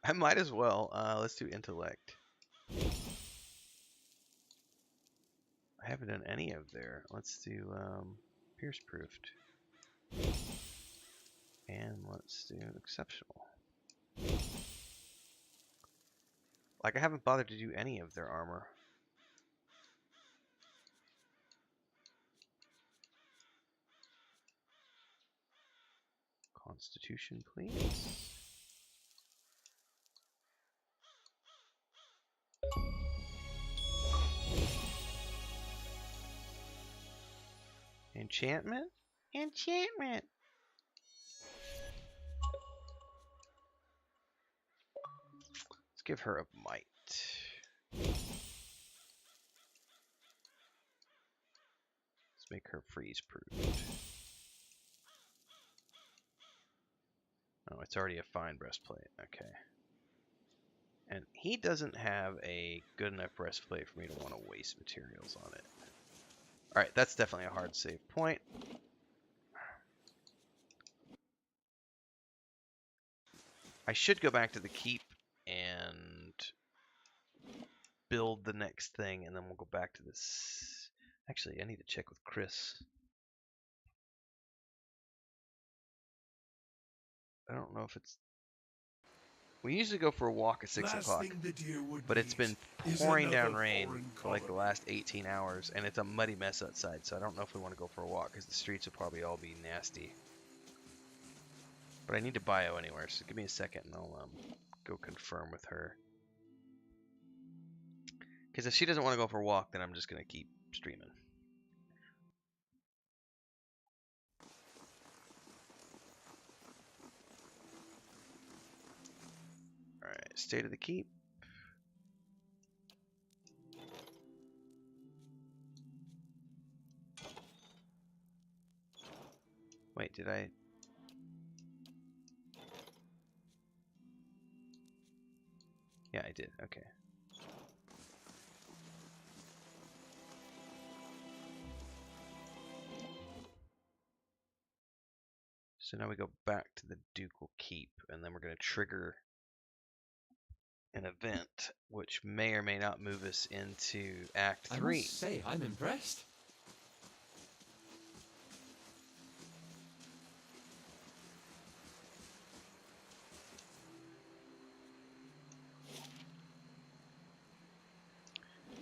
I might as well. Let's do intellect. I haven't done any of there. Let's do pierce proofed. And let's do exceptional. Like, I haven't bothered to do any of their armor. Constitution, please. Enchantment? Enchantment! Let's give her a might. Let's make her freeze proof. Oh, it's already a fine breastplate. Okay. And he doesn't have a good enough breastplate for me to want to waste materials on it. Alright, that's definitely a hard save point. I should go back to the keep and build the next thing, and then we'll go back to this. Actually, I need to check with Chris. I don't know if it's... We usually go for a walk at 6 Last o'clock, thing the deer would but it's been meet is pouring down another rain foreign for like the colony. last 18 hours, and it's a muddy mess outside, so I don't know if we want to go for a walk, because the streets will probably all be nasty. But I need to bio anywhere, so give me a second and I'll go confirm with her. Because if she doesn't want to go for a walk, then I'm just going to keep streaming. Alright, state of the keep. Wait, did I... Yeah, I did. Okay. So now we go back to the Ducal Keep, and then we're going to trigger an event, which may or may not move us into Act 3. I must say, I'm impressed.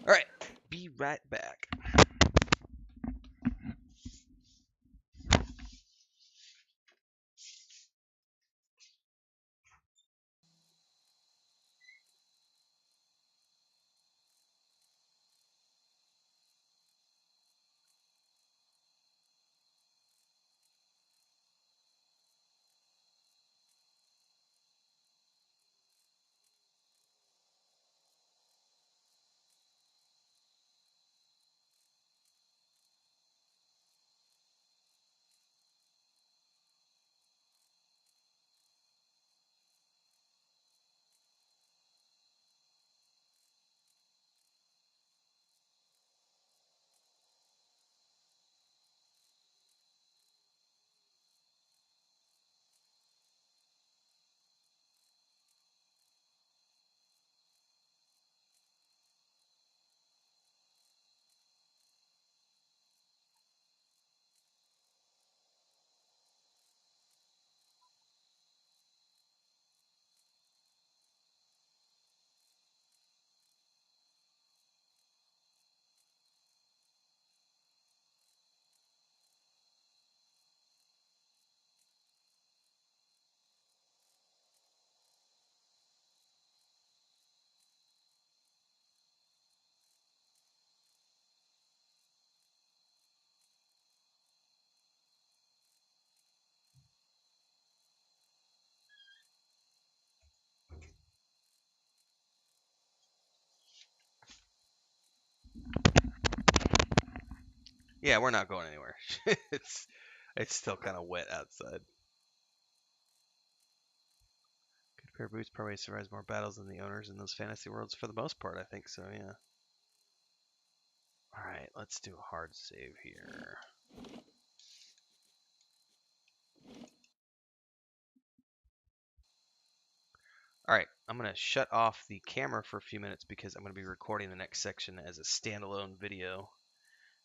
Alright, be right back. Yeah, we're not going anywhere. it's still kind of wet outside. Good pair of boots probably survives more battles than the owners in those fantasy worlds for the most part, I think so, yeah. Alright, let's do a hard save here. Alright, I'm going to shut off the camera for a few minutes because I'm going to be recording the next section as a standalone video,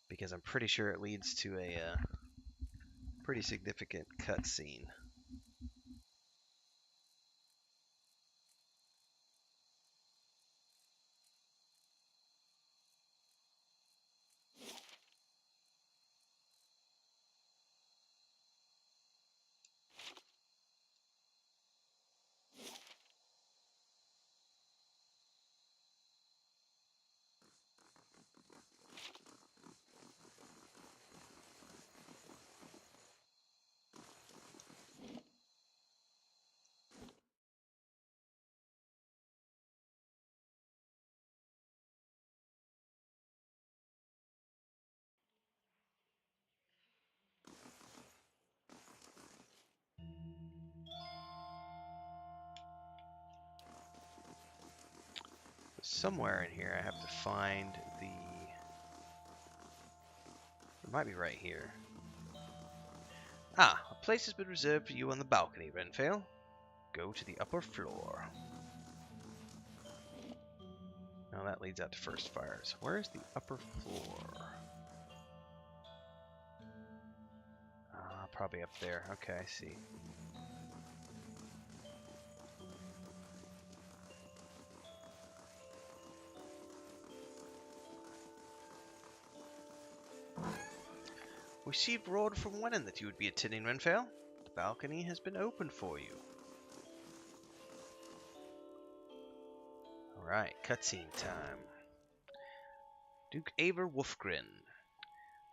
because I'm pretty sure it leads to a pretty significant cutscene. Somewhere in here I have to find the... It might be right here. Ah, a place has been reserved for you on the balcony, Renfail. Go to the upper floor. Now that leads out to first fires. Where is the upper floor? Probably up there. Okay, I see. Received word from Wenin that you would be attending Renfell. The balcony has been opened for you. Alright, cutscene time. Duke Aver Wolfgren.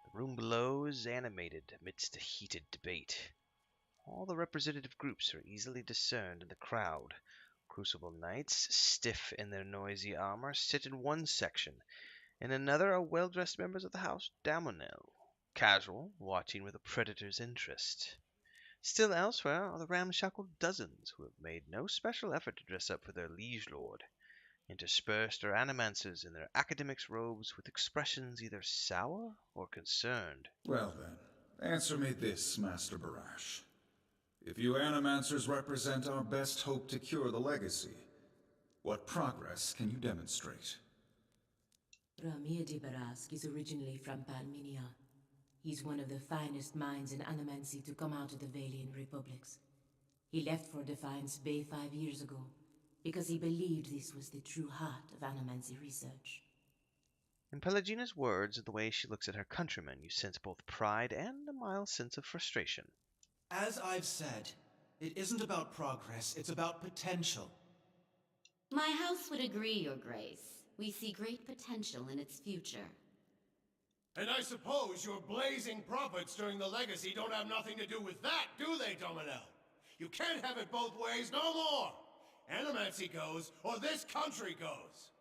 The room below is animated amidst a heated debate. All the representative groups are easily discerned in the crowd. Crucible knights, stiff in their noisy armor, sit in one section. In another are well-dressed members of the House Damonel, casual, watching with a predator's interest. Still elsewhere are the ramshackle dozens who have made no special effort to dress up for their liege lord. Interspersed are animancers in their academics' robes with expressions either sour or concerned. Well then, answer me this, Master Barash. If you animancers represent our best hope to cure the legacy, what progress can you demonstrate? Ramir de Barask is originally from Palminia. He's one of the finest minds in animancy to come out of the Valian Republics. He left for Defiance Bay 5 years ago, because he believed this was the true heart of animancy research. In Pelagina's words and the way she looks at her countrymen, you sense both pride and a mild sense of frustration. As I've said, it isn't about progress, it's about potential. My house would agree, Your Grace. We see great potential in its future. And I suppose your blazing profits during the legacy don't have nothing to do with that, do they, Dominel? You can't have it both ways no more! Animancy goes, or this country goes!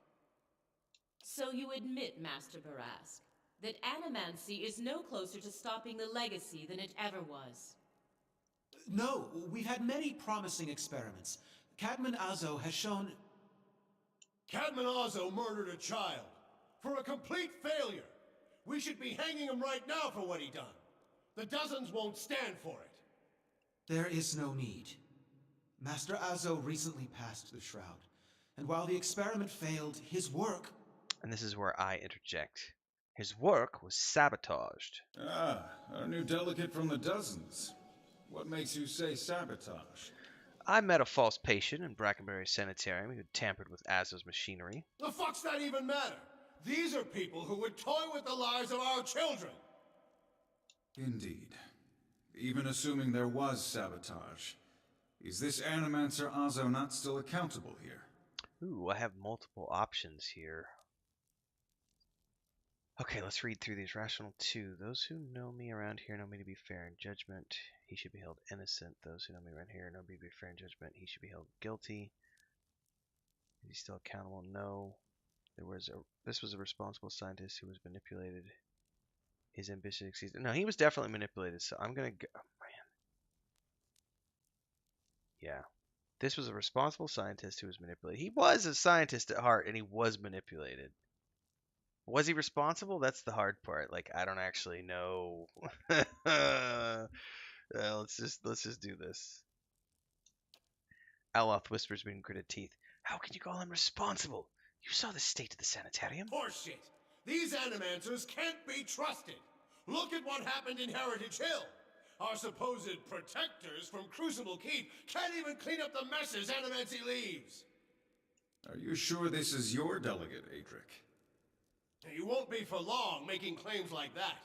So you admit, Master Barask, that animancy is no closer to stopping the legacy than it ever was? No, we've had many promising experiments. Cadman Azo has shown... Cadman Azo murdered a child. For a complete failure. We should be hanging him right now for what he done. The dozens won't stand for it. There is no need. Master Azo recently passed the Shroud, and while the experiment failed, his work... And this is where I interject. His work was sabotaged. Ah, our new delegate from the dozens. What makes you say sabotage? I met a false patient in Brackenbury Sanitarium who had tampered with Azo's machinery. The fuck's that even matter? These are people who would toy with the lives of our children. Indeed. Even assuming there was sabotage, is this Animancer Azo not still accountable here? Ooh, I have multiple options here. Okay, let's read through these. Rational 2. Those who know me around here know me to be fair in judgment. He should be held innocent. Those who know me around here know me to be fair in judgment. He should be held guilty. Is he still accountable? No. This was a responsible scientist who was manipulated. His ambition exceeds... No, he was definitely manipulated, so I'm gonna go... Oh, man. Yeah. This was a responsible scientist who was manipulated. He was a scientist at heart, and he was manipulated. Was he responsible? That's the hard part. Like, I don't actually know. Let's just do this. Aloth whispers between gritted teeth. How can you call him responsible? You saw the state of the sanitarium. Horseshit! These animancers can't be trusted! Look at what happened in Heritage Hill! Our supposed protectors from Crucible Keep can't even clean up the messes Animancy leaves! Are you sure this is your delegate, Adric? You won't be for long making claims like that.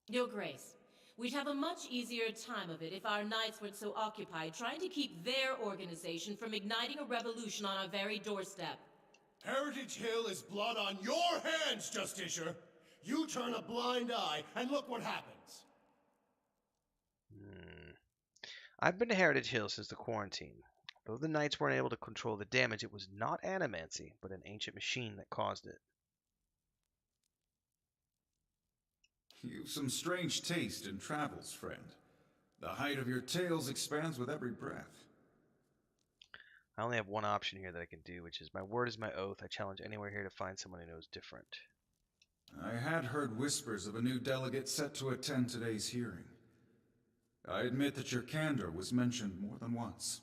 Your Grace, we'd have a much easier time of it if our knights weren't so occupied trying to keep their organization from igniting a revolution on our very doorstep. Heritage Hill is blood on your hands, Justicia! You turn a blind eye, and look what happens. I've been to Heritage Hill since the quarantine. Though the knights weren't able to control the damage, it was not animancy, but an ancient machine that caused it. You've some strange taste in travels, friend. The height of your tales expands with every breath. I only have one option here that I can do, which is my word is my oath. I challenge anywhere here to find someone who knows different. I had heard whispers of a new delegate set to attend today's hearing. I admit that your candor was mentioned more than once.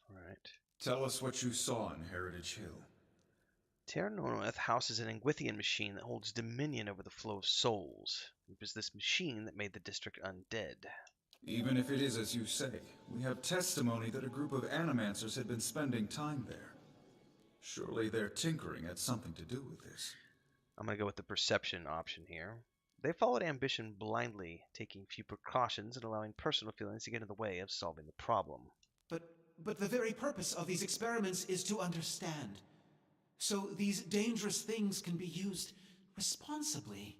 All right. Tell us what you saw in Heritage Hill. Terranormith houses an Engwithian machine that holds dominion over the flow of souls. It was this machine that made the district undead. Even if it is as you say, we have testimony that a group of animancers had been spending time there. Surely their tinkering had something to do with this. I'm going to go with the perception option here. They followed ambition blindly, taking few precautions and allowing personal feelings to get in the way of solving the problem. But the very purpose of these experiments is to understand. So these dangerous things can be used responsibly.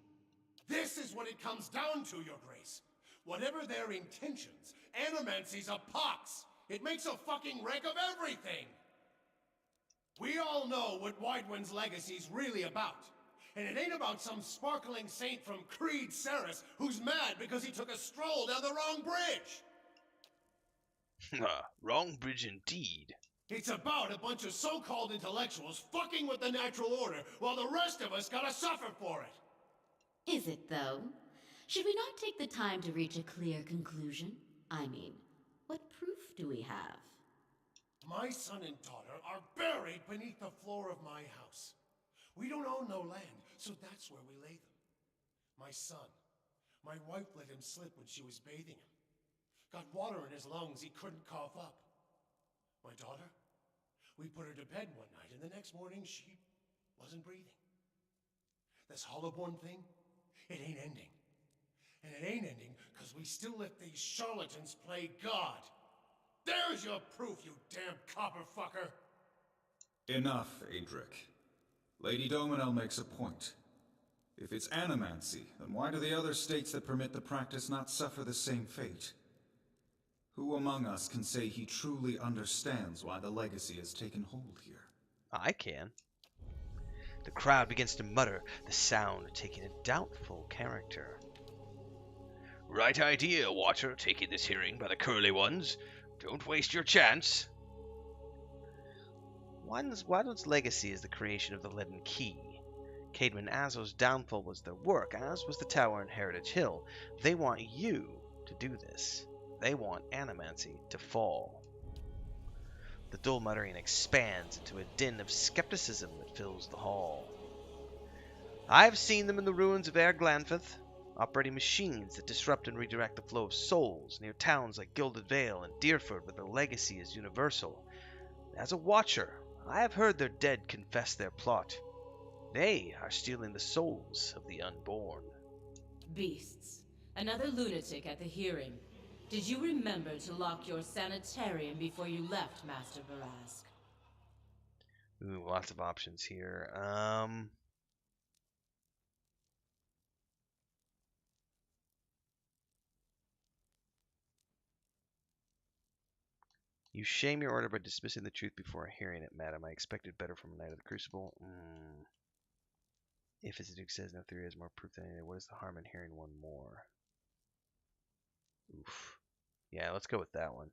This is what it comes down to, Your Grace. Whatever their intentions, animancy's a pox. It makes a fucking wreck of everything. We all know what Widewind's legacy's really about. And it ain't about some sparkling saint from Creed Ceres who's mad because he took a stroll down the wrong bridge. Wrong bridge indeed. It's about a bunch of so-called intellectuals fucking with the natural order while the rest of us gotta suffer for it. Is it, though? Should we not take the time to reach a clear conclusion? I mean, what proof do we have? My son and daughter are buried beneath the floor of my house. We don't own no land, so that's where we lay them. My son, my wife let him slip when she was bathing him. Got water in his lungs he couldn't cough up. My daughter, we put her to bed one night, and the next morning she wasn't breathing. This Hollowborn thing, it ain't ending. And it ain't ending because we still let these charlatans play God. There's your proof, you damn copper fucker! Enough, Adric. Lady Dominel makes a point. If it's animancy, then why do the other states that permit the practice not suffer the same fate? Who among us can say he truly understands why the legacy has taken hold here? I can. The crowd begins to mutter, the sound taking a doubtful character. Right idea, Watcher, taking this hearing by the curly ones. Don't waste your chance. Widewind's legacy is the creation of the Leaden Key. Caedmon Azo's downfall was their work, as was the tower in Heritage Hill. They want you to do this. They want animancy to fall. The dull muttering expands into a din of skepticism that fills the hall. I've seen them in the ruins of Air Glanfith, operating machines that disrupt and redirect the flow of souls near towns like Gilded Vale and Deerford, where the legacy is universal. As a watcher, I have heard their dead confess their plot. They are stealing the souls of the unborn. Beasts. Another lunatic at the hearing. Did you remember to lock your sanitarium before you left, Master Barask? Ooh, lots of options here. You shame your order by dismissing the truth before hearing it, madam. I expected better from a Knight of the Crucible. If as the Duke says, no theory has more proof than anything, what is the harm in hearing one more? Oof. Yeah, let's go with that one.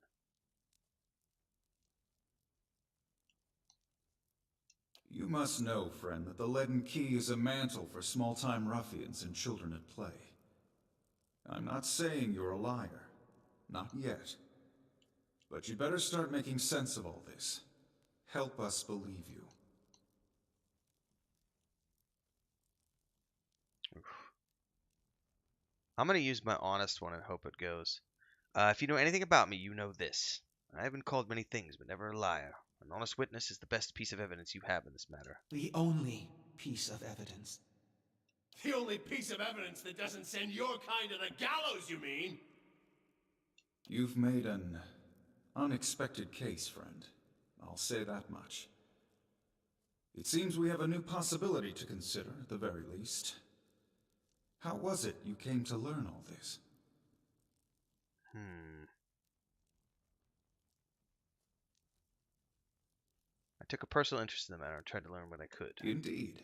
You must know, friend, that the Leaden Key is a mantle for small-time ruffians and children at play. I'm not saying you're a liar. Not yet. But you'd better start making sense of all this. Help us believe you. Oof. I'm going to use my honest one and hope it goes. If you know anything about me, you know this. I have been called many things, but never a liar. An honest witness is the best piece of evidence you have in this matter. The only piece of evidence. The only piece of evidence that doesn't send your kind to the gallows, you mean? You've made an unexpected case, friend. I'll say that much. It seems we have a new possibility to consider, at the very least. How was it you came to learn all this? I took a personal interest in the matter and tried to learn what I could. Indeed.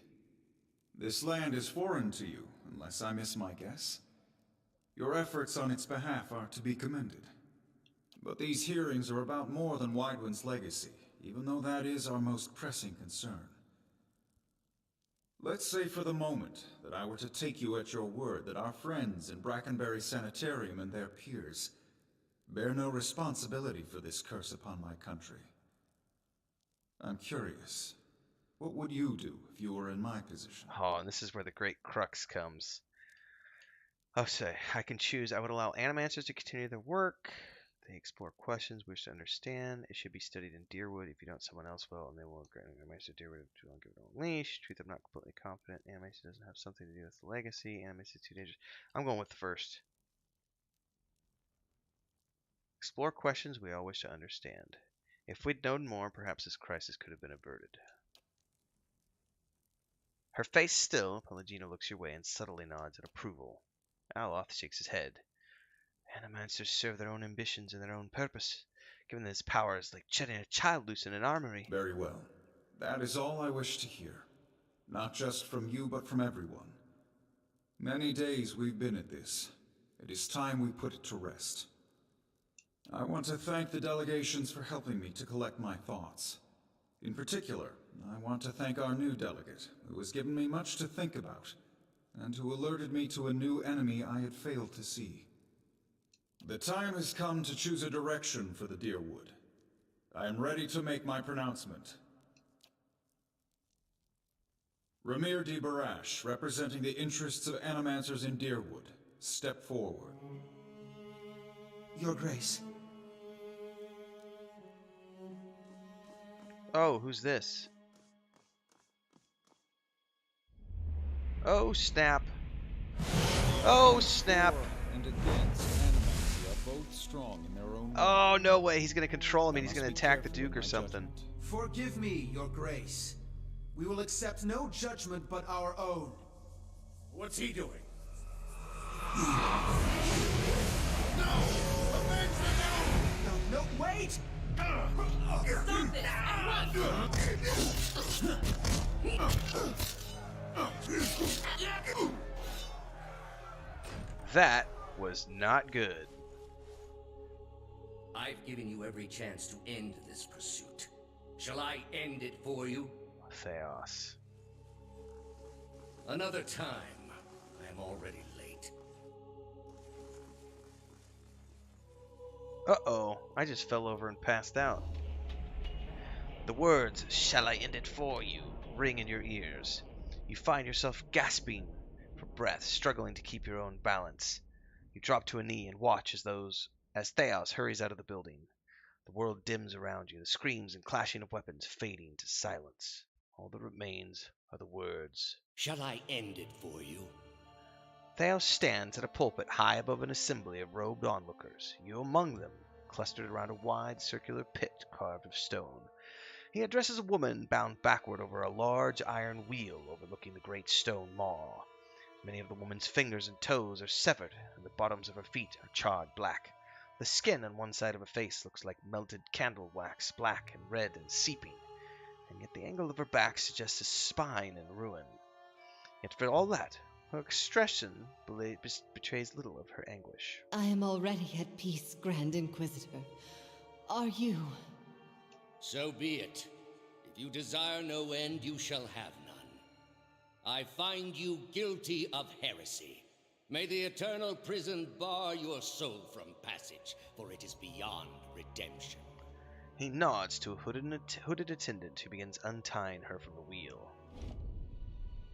This land is foreign to you, unless I miss my guess. Your efforts on its behalf are to be commended. But these hearings are about more than Widewind's legacy, even though that is our most pressing concern. Let's say for the moment that I were to take you at your word that our friends in Brackenbury Sanitarium and their peers bear no responsibility for this curse upon my country. I'm curious, what would you do if you were in my position? Oh, and this is where the great crux comes. Oh, say, I can choose. I would allow animancers to continue their work. They explore questions we wish to understand. It should be studied in Deerwood. If you don't, someone else will, and they will grant Animation to Deerwood if you won't give it a leash. Truth, I'm not completely confident. Animation doesn't have something to do with the legacy. Animation is too dangerous. I'm going with the first. Explore questions we all wish to understand. If we'd known more, perhaps this crisis could have been averted. Her face still, Pelagina looks your way and subtly nods in approval. Aloth shakes his head. Animancers serve their own ambitions and their own purpose. Given this power is like shutting a child loose in an armory. Very well. That is all I wish to hear. Not just from you, but from everyone. Many days we've been at this. It is time we put it to rest. I want to thank the delegations for helping me to collect my thoughts. In particular, I want to thank our new delegate, who has given me much to think about, and who alerted me to a new enemy I had failed to see. The time has come to choose a direction for the Deerwood. I am ready to make my pronouncement. Ramir D. Barash, representing the interests of Animancers in Deerwood, step forward. Your Grace. Oh, who's this? Oh, snap. Oh, snap. And against Animancy are both strong in their own way. Oh, no way. He's going to control me. He's going to attack the Duke or something. Forgive me, Your Grace. We will accept no judgment but our own. What's he doing? No, wait! Stop this! At once! That was not good. I've given you every chance to end this pursuit. Shall I end it for you? Theos. Another time. I am already late. Uh-oh. I just fell over and passed out. The words, "Shall I end it for you?" ring in your ears. You find yourself gasping for breath, struggling to keep your own balance. You drop to a knee and watch as Theos hurries out of the building. The world dims around you, the screams and clashing of weapons fading to silence. All that remains are the words. Shall I end it for you? Theos stands at a pulpit high above an assembly of robed onlookers, you among them, clustered around a wide circular pit carved of stone. He addresses a woman bound backward over a large iron wheel overlooking the great stone maw. Many of the woman's fingers and toes are severed, and the bottoms of her feet are charred black. The skin on one side of her face looks like melted candle wax, black and red and seeping, and yet the angle of her back suggests a spine in ruin. Yet for all that, her expression betrays little of her anguish. I am already at peace, Grand Inquisitor. Are you? So be it. If you desire no end, you shall have none. I find you guilty of heresy. May the eternal prison bar your soul from passage, for it is beyond redemption. He nods to a hooded attendant who begins untying her from the wheel.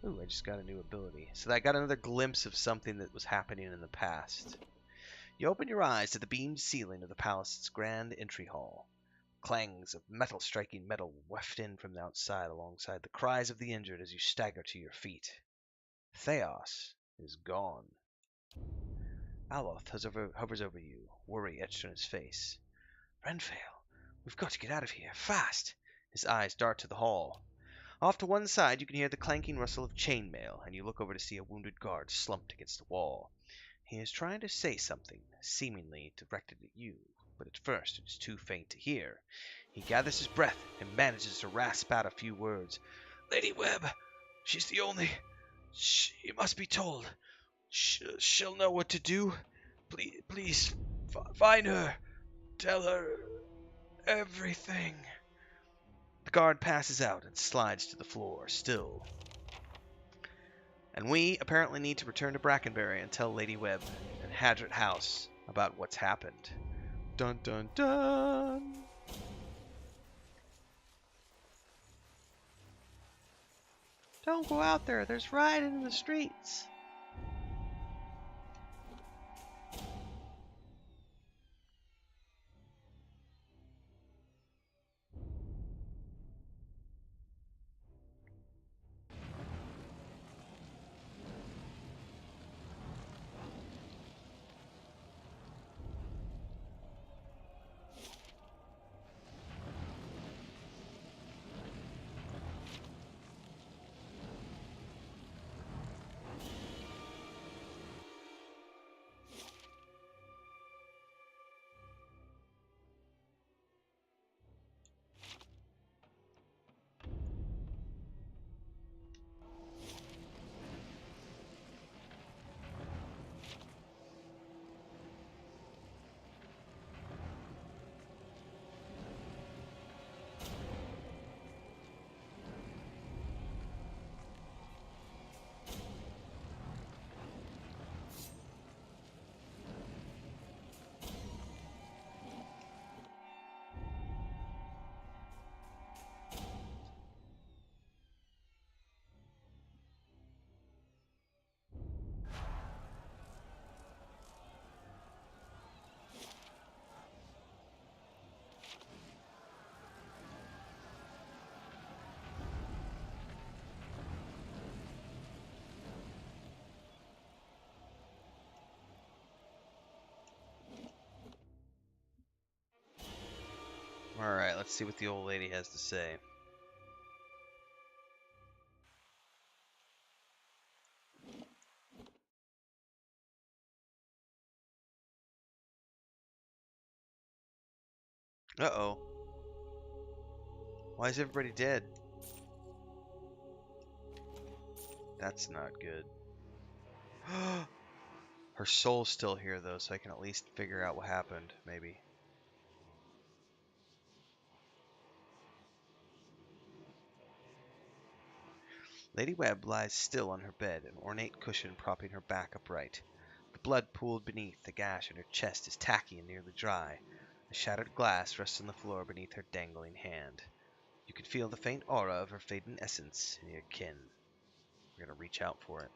Ooh, I just got a new ability. So I got another glimpse of something that was happening in the past. You open your eyes to the beamed ceiling of the palace's grand entry hall. Clangs of metal striking metal waft in from the outside alongside the cries of the injured as you stagger to your feet. Theos is gone. Aloth hovers over you, worry etched on his face. Renfail, we've got to get out of here, fast! His eyes dart to the hall. Off to one side you can hear the clanking rustle of chainmail, and you look over to see a wounded guard slumped against the wall. He is trying to say something, seemingly directed at you, but at first it is too faint to hear. He gathers his breath and manages to rasp out a few words. Lady Webb, she's the only... She must be told. She'll know what to do. Please, find her. Tell her everything. The guard passes out and slides to the floor, still. And we apparently need to return to Brackenbury and tell Lady Webb and Hadrat House about what's happened. Dun dun dun! Don't go out there, there's rioting in the streets. Let's see what the old lady has to say. Uh-oh. Why is everybody dead? That's not good. Her soul's still here, though, so I can at least figure out what happened, maybe. Lady Webb lies still on her bed, an ornate cushion propping her back upright. The blood pooled beneath the gash in her chest is tacky and nearly dry. A shattered glass rests on the floor beneath her dangling hand. You can feel the faint aura of her fading essence in your kin. We're going to reach out for it.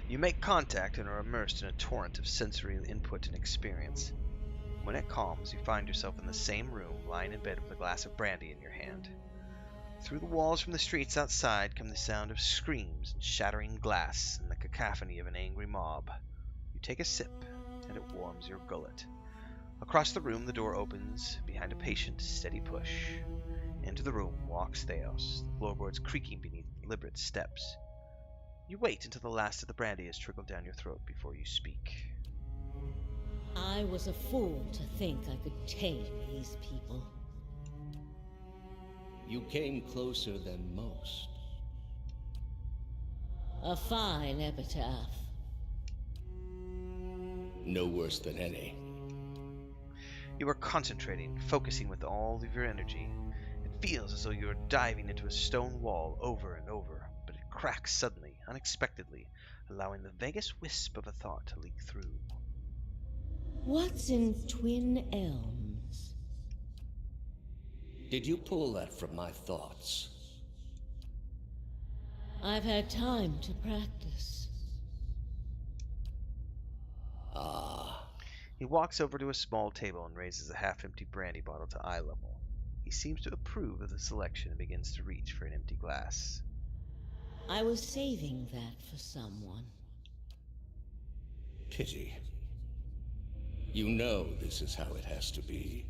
You make contact and are immersed in a torrent of sensory input and experience. When it calms, you find yourself in the same room, lying in bed with a glass of brandy in your hand. Through the walls from the streets outside come the sound of screams and shattering glass and the cacophony of an angry mob. You take a sip, and it warms your gullet. Across the room, the door opens behind a patient, steady push. Into the room walks Theos, the floorboards creaking beneath deliberate steps. You wait until the last of the brandy has trickled down your throat before you speak. I was a fool to think I could tame these people. You came closer than most. A fine epitaph. No worse than any. You are concentrating, focusing with all of your energy. It feels as though you are diving into a stone wall over and over, but it cracks suddenly, unexpectedly, allowing the vaguest wisp of a thought to leak through. What's in Twin Elms? Did you pull that from my thoughts? I've had time to practice. Ah. He walks over to a small table and raises a half-empty brandy bottle to eye level. He seems to approve of the selection and begins to reach for an empty glass. I was saving that for someone. Pity. You know this is how it has to be.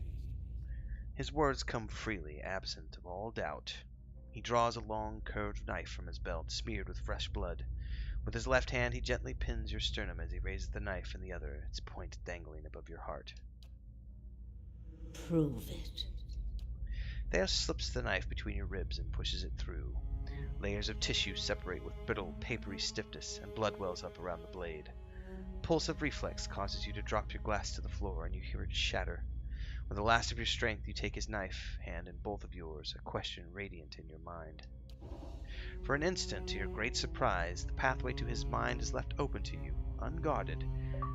His words come freely, absent of all doubt. He draws a long, curved knife from his belt, smeared with fresh blood. With his left hand, he gently pins your sternum as he raises the knife in the other, its point dangling above your heart. Prove it. Theos slips the knife between your ribs and pushes it through. Layers of tissue separate with brittle, papery stiffness, and blood wells up around the blade. A pulse of reflex causes you to drop your glass to the floor, and you hear it shatter. With the last of your strength, you take his knife hand in both of yours, a question radiant in your mind. For an instant, to your great surprise, the pathway to his mind is left open to you, unguarded,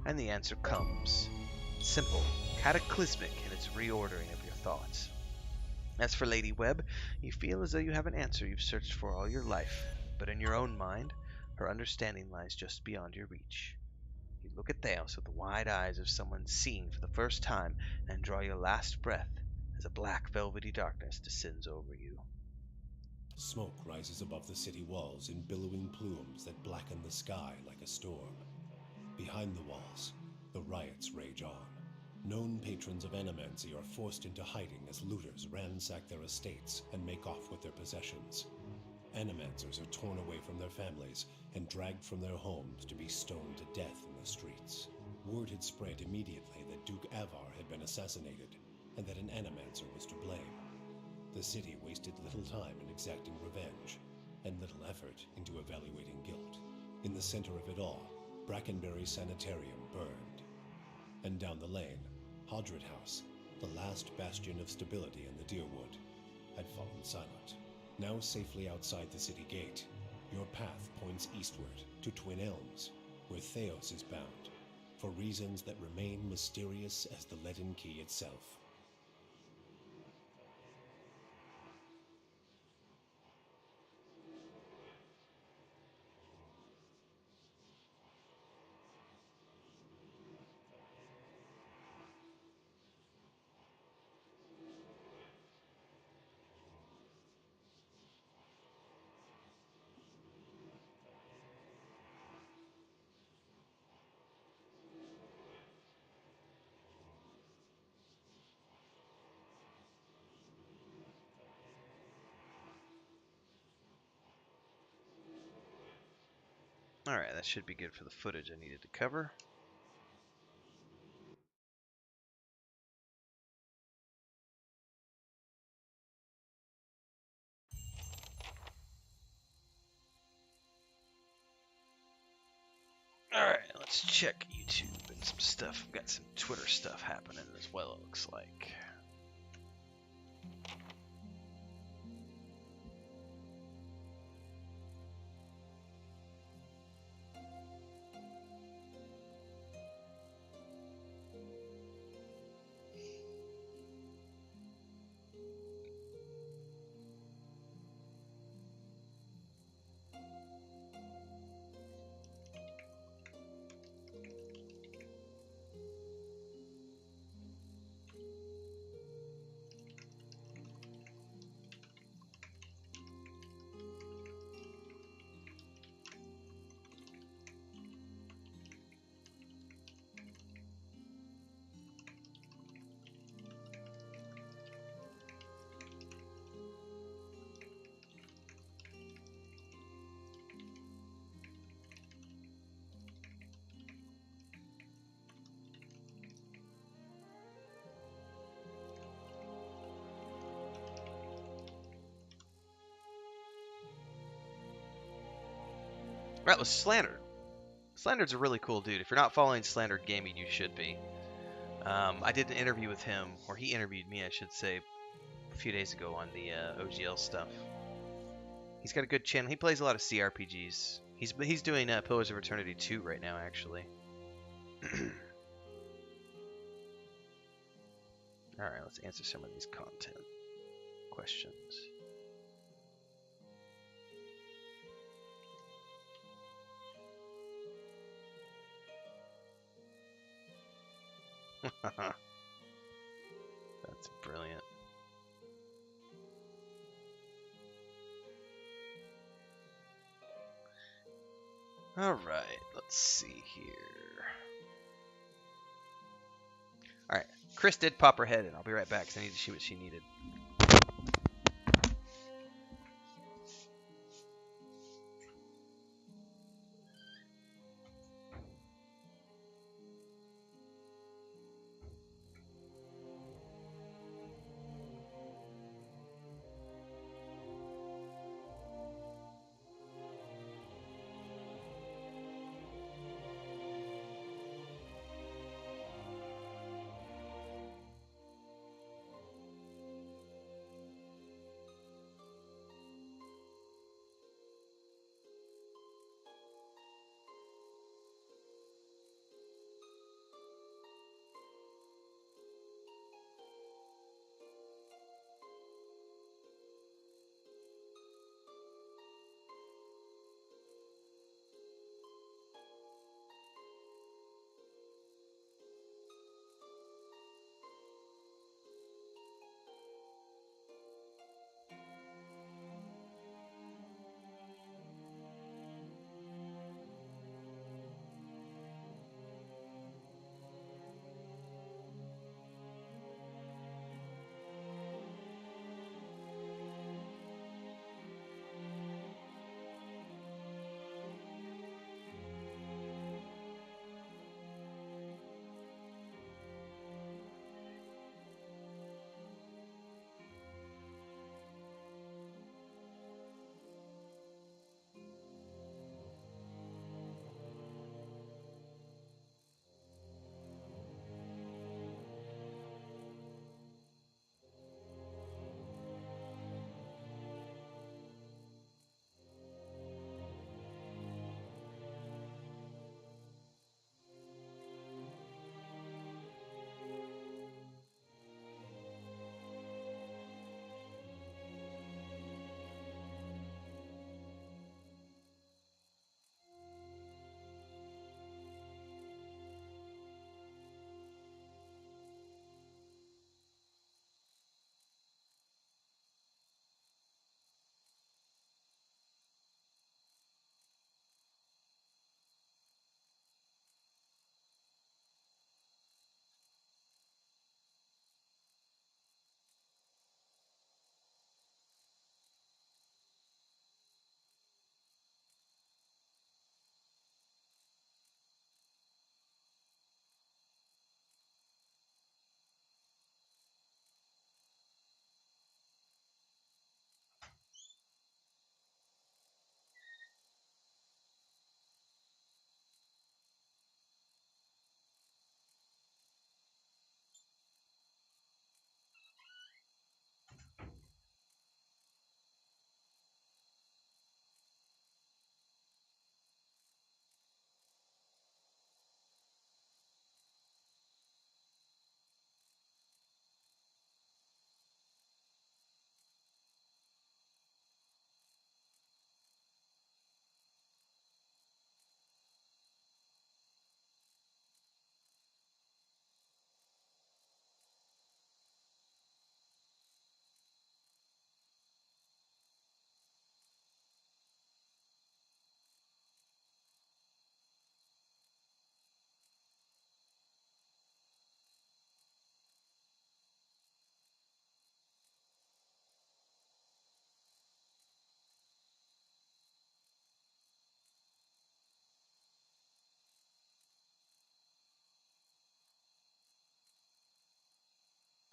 and the answer comes. Simple, cataclysmic in its reordering of your thoughts. As for Lady Webb, you feel as though you have an answer you've searched for all your life, but in your own mind, her understanding lies just beyond your reach. You look at Theos with the wide eyes of someone seeing for the first time and draw your last breath as a black velvety darkness descends over you. Smoke rises above the city walls in billowing plumes that blacken the sky like a storm. Behind the walls, the riots rage on. Known patrons of Animancy are forced into hiding as looters ransack their estates and make off with their possessions. Animancers are torn away from their families and dragged from their homes to be stoned to death in the streets. Word had spread immediately that Duke Avar had been assassinated, and that an Animancer was to blame. The city wasted little time in exacting revenge, and little effort into evaluating guilt. In the center of it all, Brackenbury Sanitarium burned. And down the lane, Hodred House, the last bastion of stability in the Deerwood, had fallen silent. Now safely outside the city gate, your path points eastward to Twin Elms, where Theos is bound, for reasons that remain mysterious as the leaden key itself. Alright, that should be good for the footage I needed to cover. Alright, let's check YouTube and some stuff. We've got some Twitter stuff happening as well, it looks like. Right, with Slandered. Slandered's a really cool dude. If you're not following Slandered Gaming, you should be. I did an interview with him, or he interviewed me, I should say, a few days ago on the OGL stuff. He's got a good channel. He plays a lot of CRPGs. He's doing Pillars of Eternity 2 right now, actually. Alright, let's answer some of these content questions. That's brilliant. Alright, let's see here. Alright, Chris did pop her head in. I'll be right back because I need to see what she needed.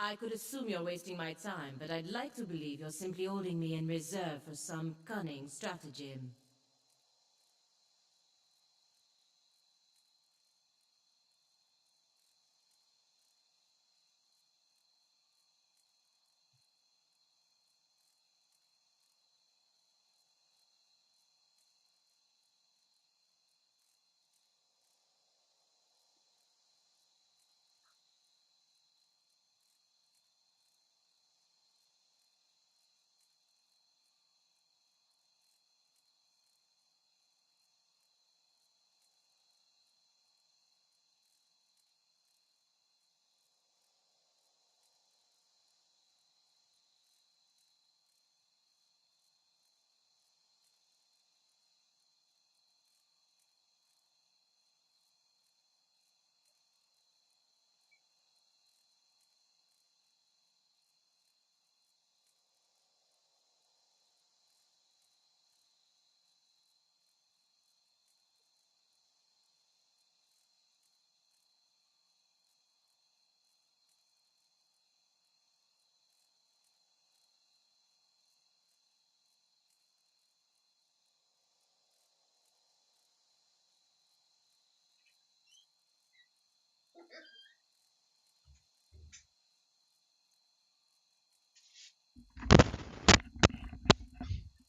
I could assume you're wasting my time, but I'd like to believe you're simply holding me in reserve for some cunning stratagem.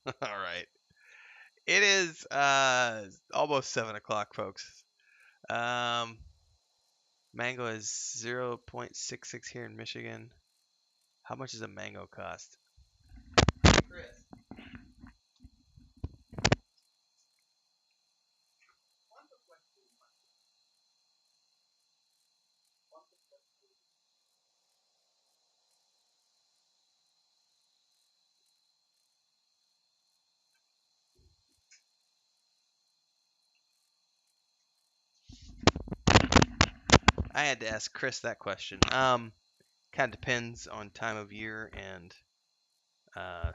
All right. It is almost 7 o'clock, folks. Mango is 0.66 here in Michigan. How much does a mango cost? Chris. I had to ask Chris that question. Kind of depends on time of year and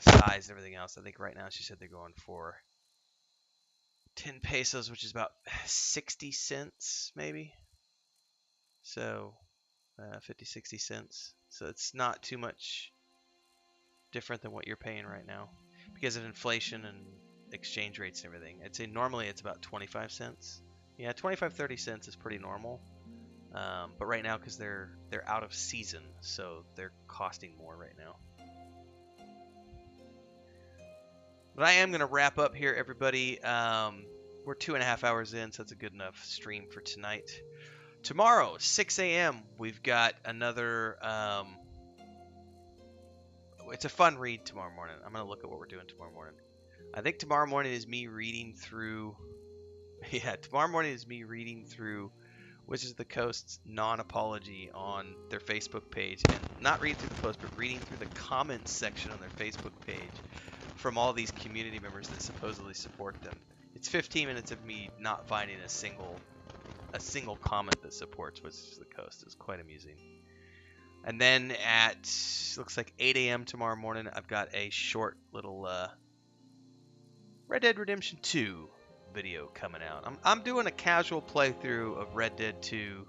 size and everything else. I think right now she said they're going for 10 pesos, which is about 60 cents, maybe. So 50, 60 cents. So it's not too much different than what you're paying right now because of inflation and exchange rates and everything. I'd say normally it's about 25 cents. Yeah, 25, 30 cents is pretty normal. But right now, because they're out of season, so they're costing more right now. But I am going to wrap up here, everybody. We're 2.5 hours in, so it's a good enough stream for tonight. Tomorrow, 6 a.m., we've got another... it's a fun read tomorrow morning. I'm going to look at what we're doing tomorrow morning. I think tomorrow morning is me reading through... Yeah, tomorrow morning is me reading through Wizards of the Coast's non-apology on their Facebook page. And not reading through the post, but reading through the comments section on their Facebook page from all these community members that supposedly support them. It's 15 minutes of me not finding a single comment that supports Wizards of the Coast. It's quite amusing. And then at, looks like 8 a.m. tomorrow morning, I've got a short little Red Dead Redemption 2 video coming out. I'm doing a casual playthrough of Red Dead 2.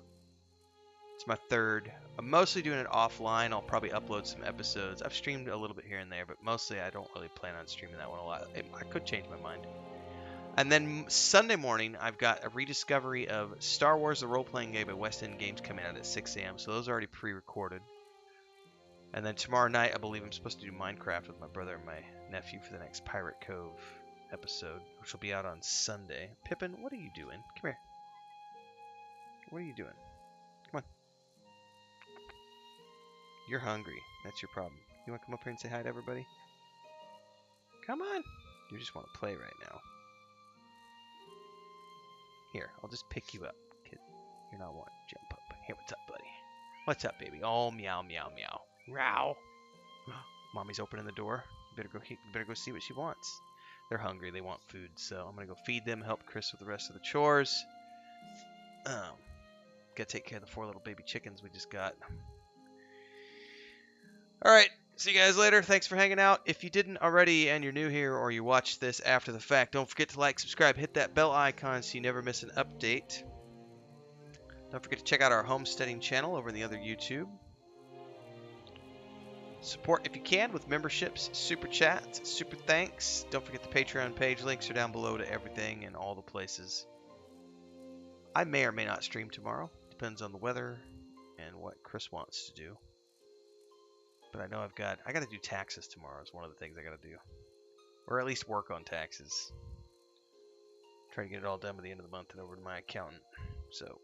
It's my third. I'm mostly doing it offline. I'll probably upload some episodes. I've streamed a little bit here and there, but mostly I don't really plan on streaming that one a lot. I could change my mind. And then Sunday morning, I've got a rediscovery of Star Wars: The Role-Playing Game by West End Games coming out at 6 a.m. So those are already pre-recorded. And then tomorrow night, I believe I'm supposed to do Minecraft with my brother and my nephew for the next Pirate Cove episode, which will be out on Sunday. Pippin, what are you doing? Come here. What are you doing? Come on. You're hungry. That's your problem. You want to come up here and say hi to everybody? Come on. You just want to play right now. Here, I'll just pick you up, kid. You're not wanting to jump up. Here, what's up, buddy? What's up, baby? Oh, meow, meow, meow. Row. Mommy's opening the door. You better go see what she wants. They're hungry. They want food, so I'm going to go feed them, help Chris with the rest of the chores. Got to take care of the 4 little baby chickens we just got. All right. See you guys later. Thanks for hanging out. If you didn't already and you're new here or you watched this after the fact, don't forget to like, subscribe, hit that bell icon so you never miss an update. Don't forget to check out our homesteading channel over in the other YouTube. Support if you can with memberships, super chats, super thanks. Don't forget the Patreon page. Links are down below to everything and all the places. I may or may not stream tomorrow. Depends on the weather and what Chris wants to do. But I know I got to do taxes tomorrow is one of the things I got to do. Or at least work on taxes. Try to get it all done by the end of the month and over to my accountant. So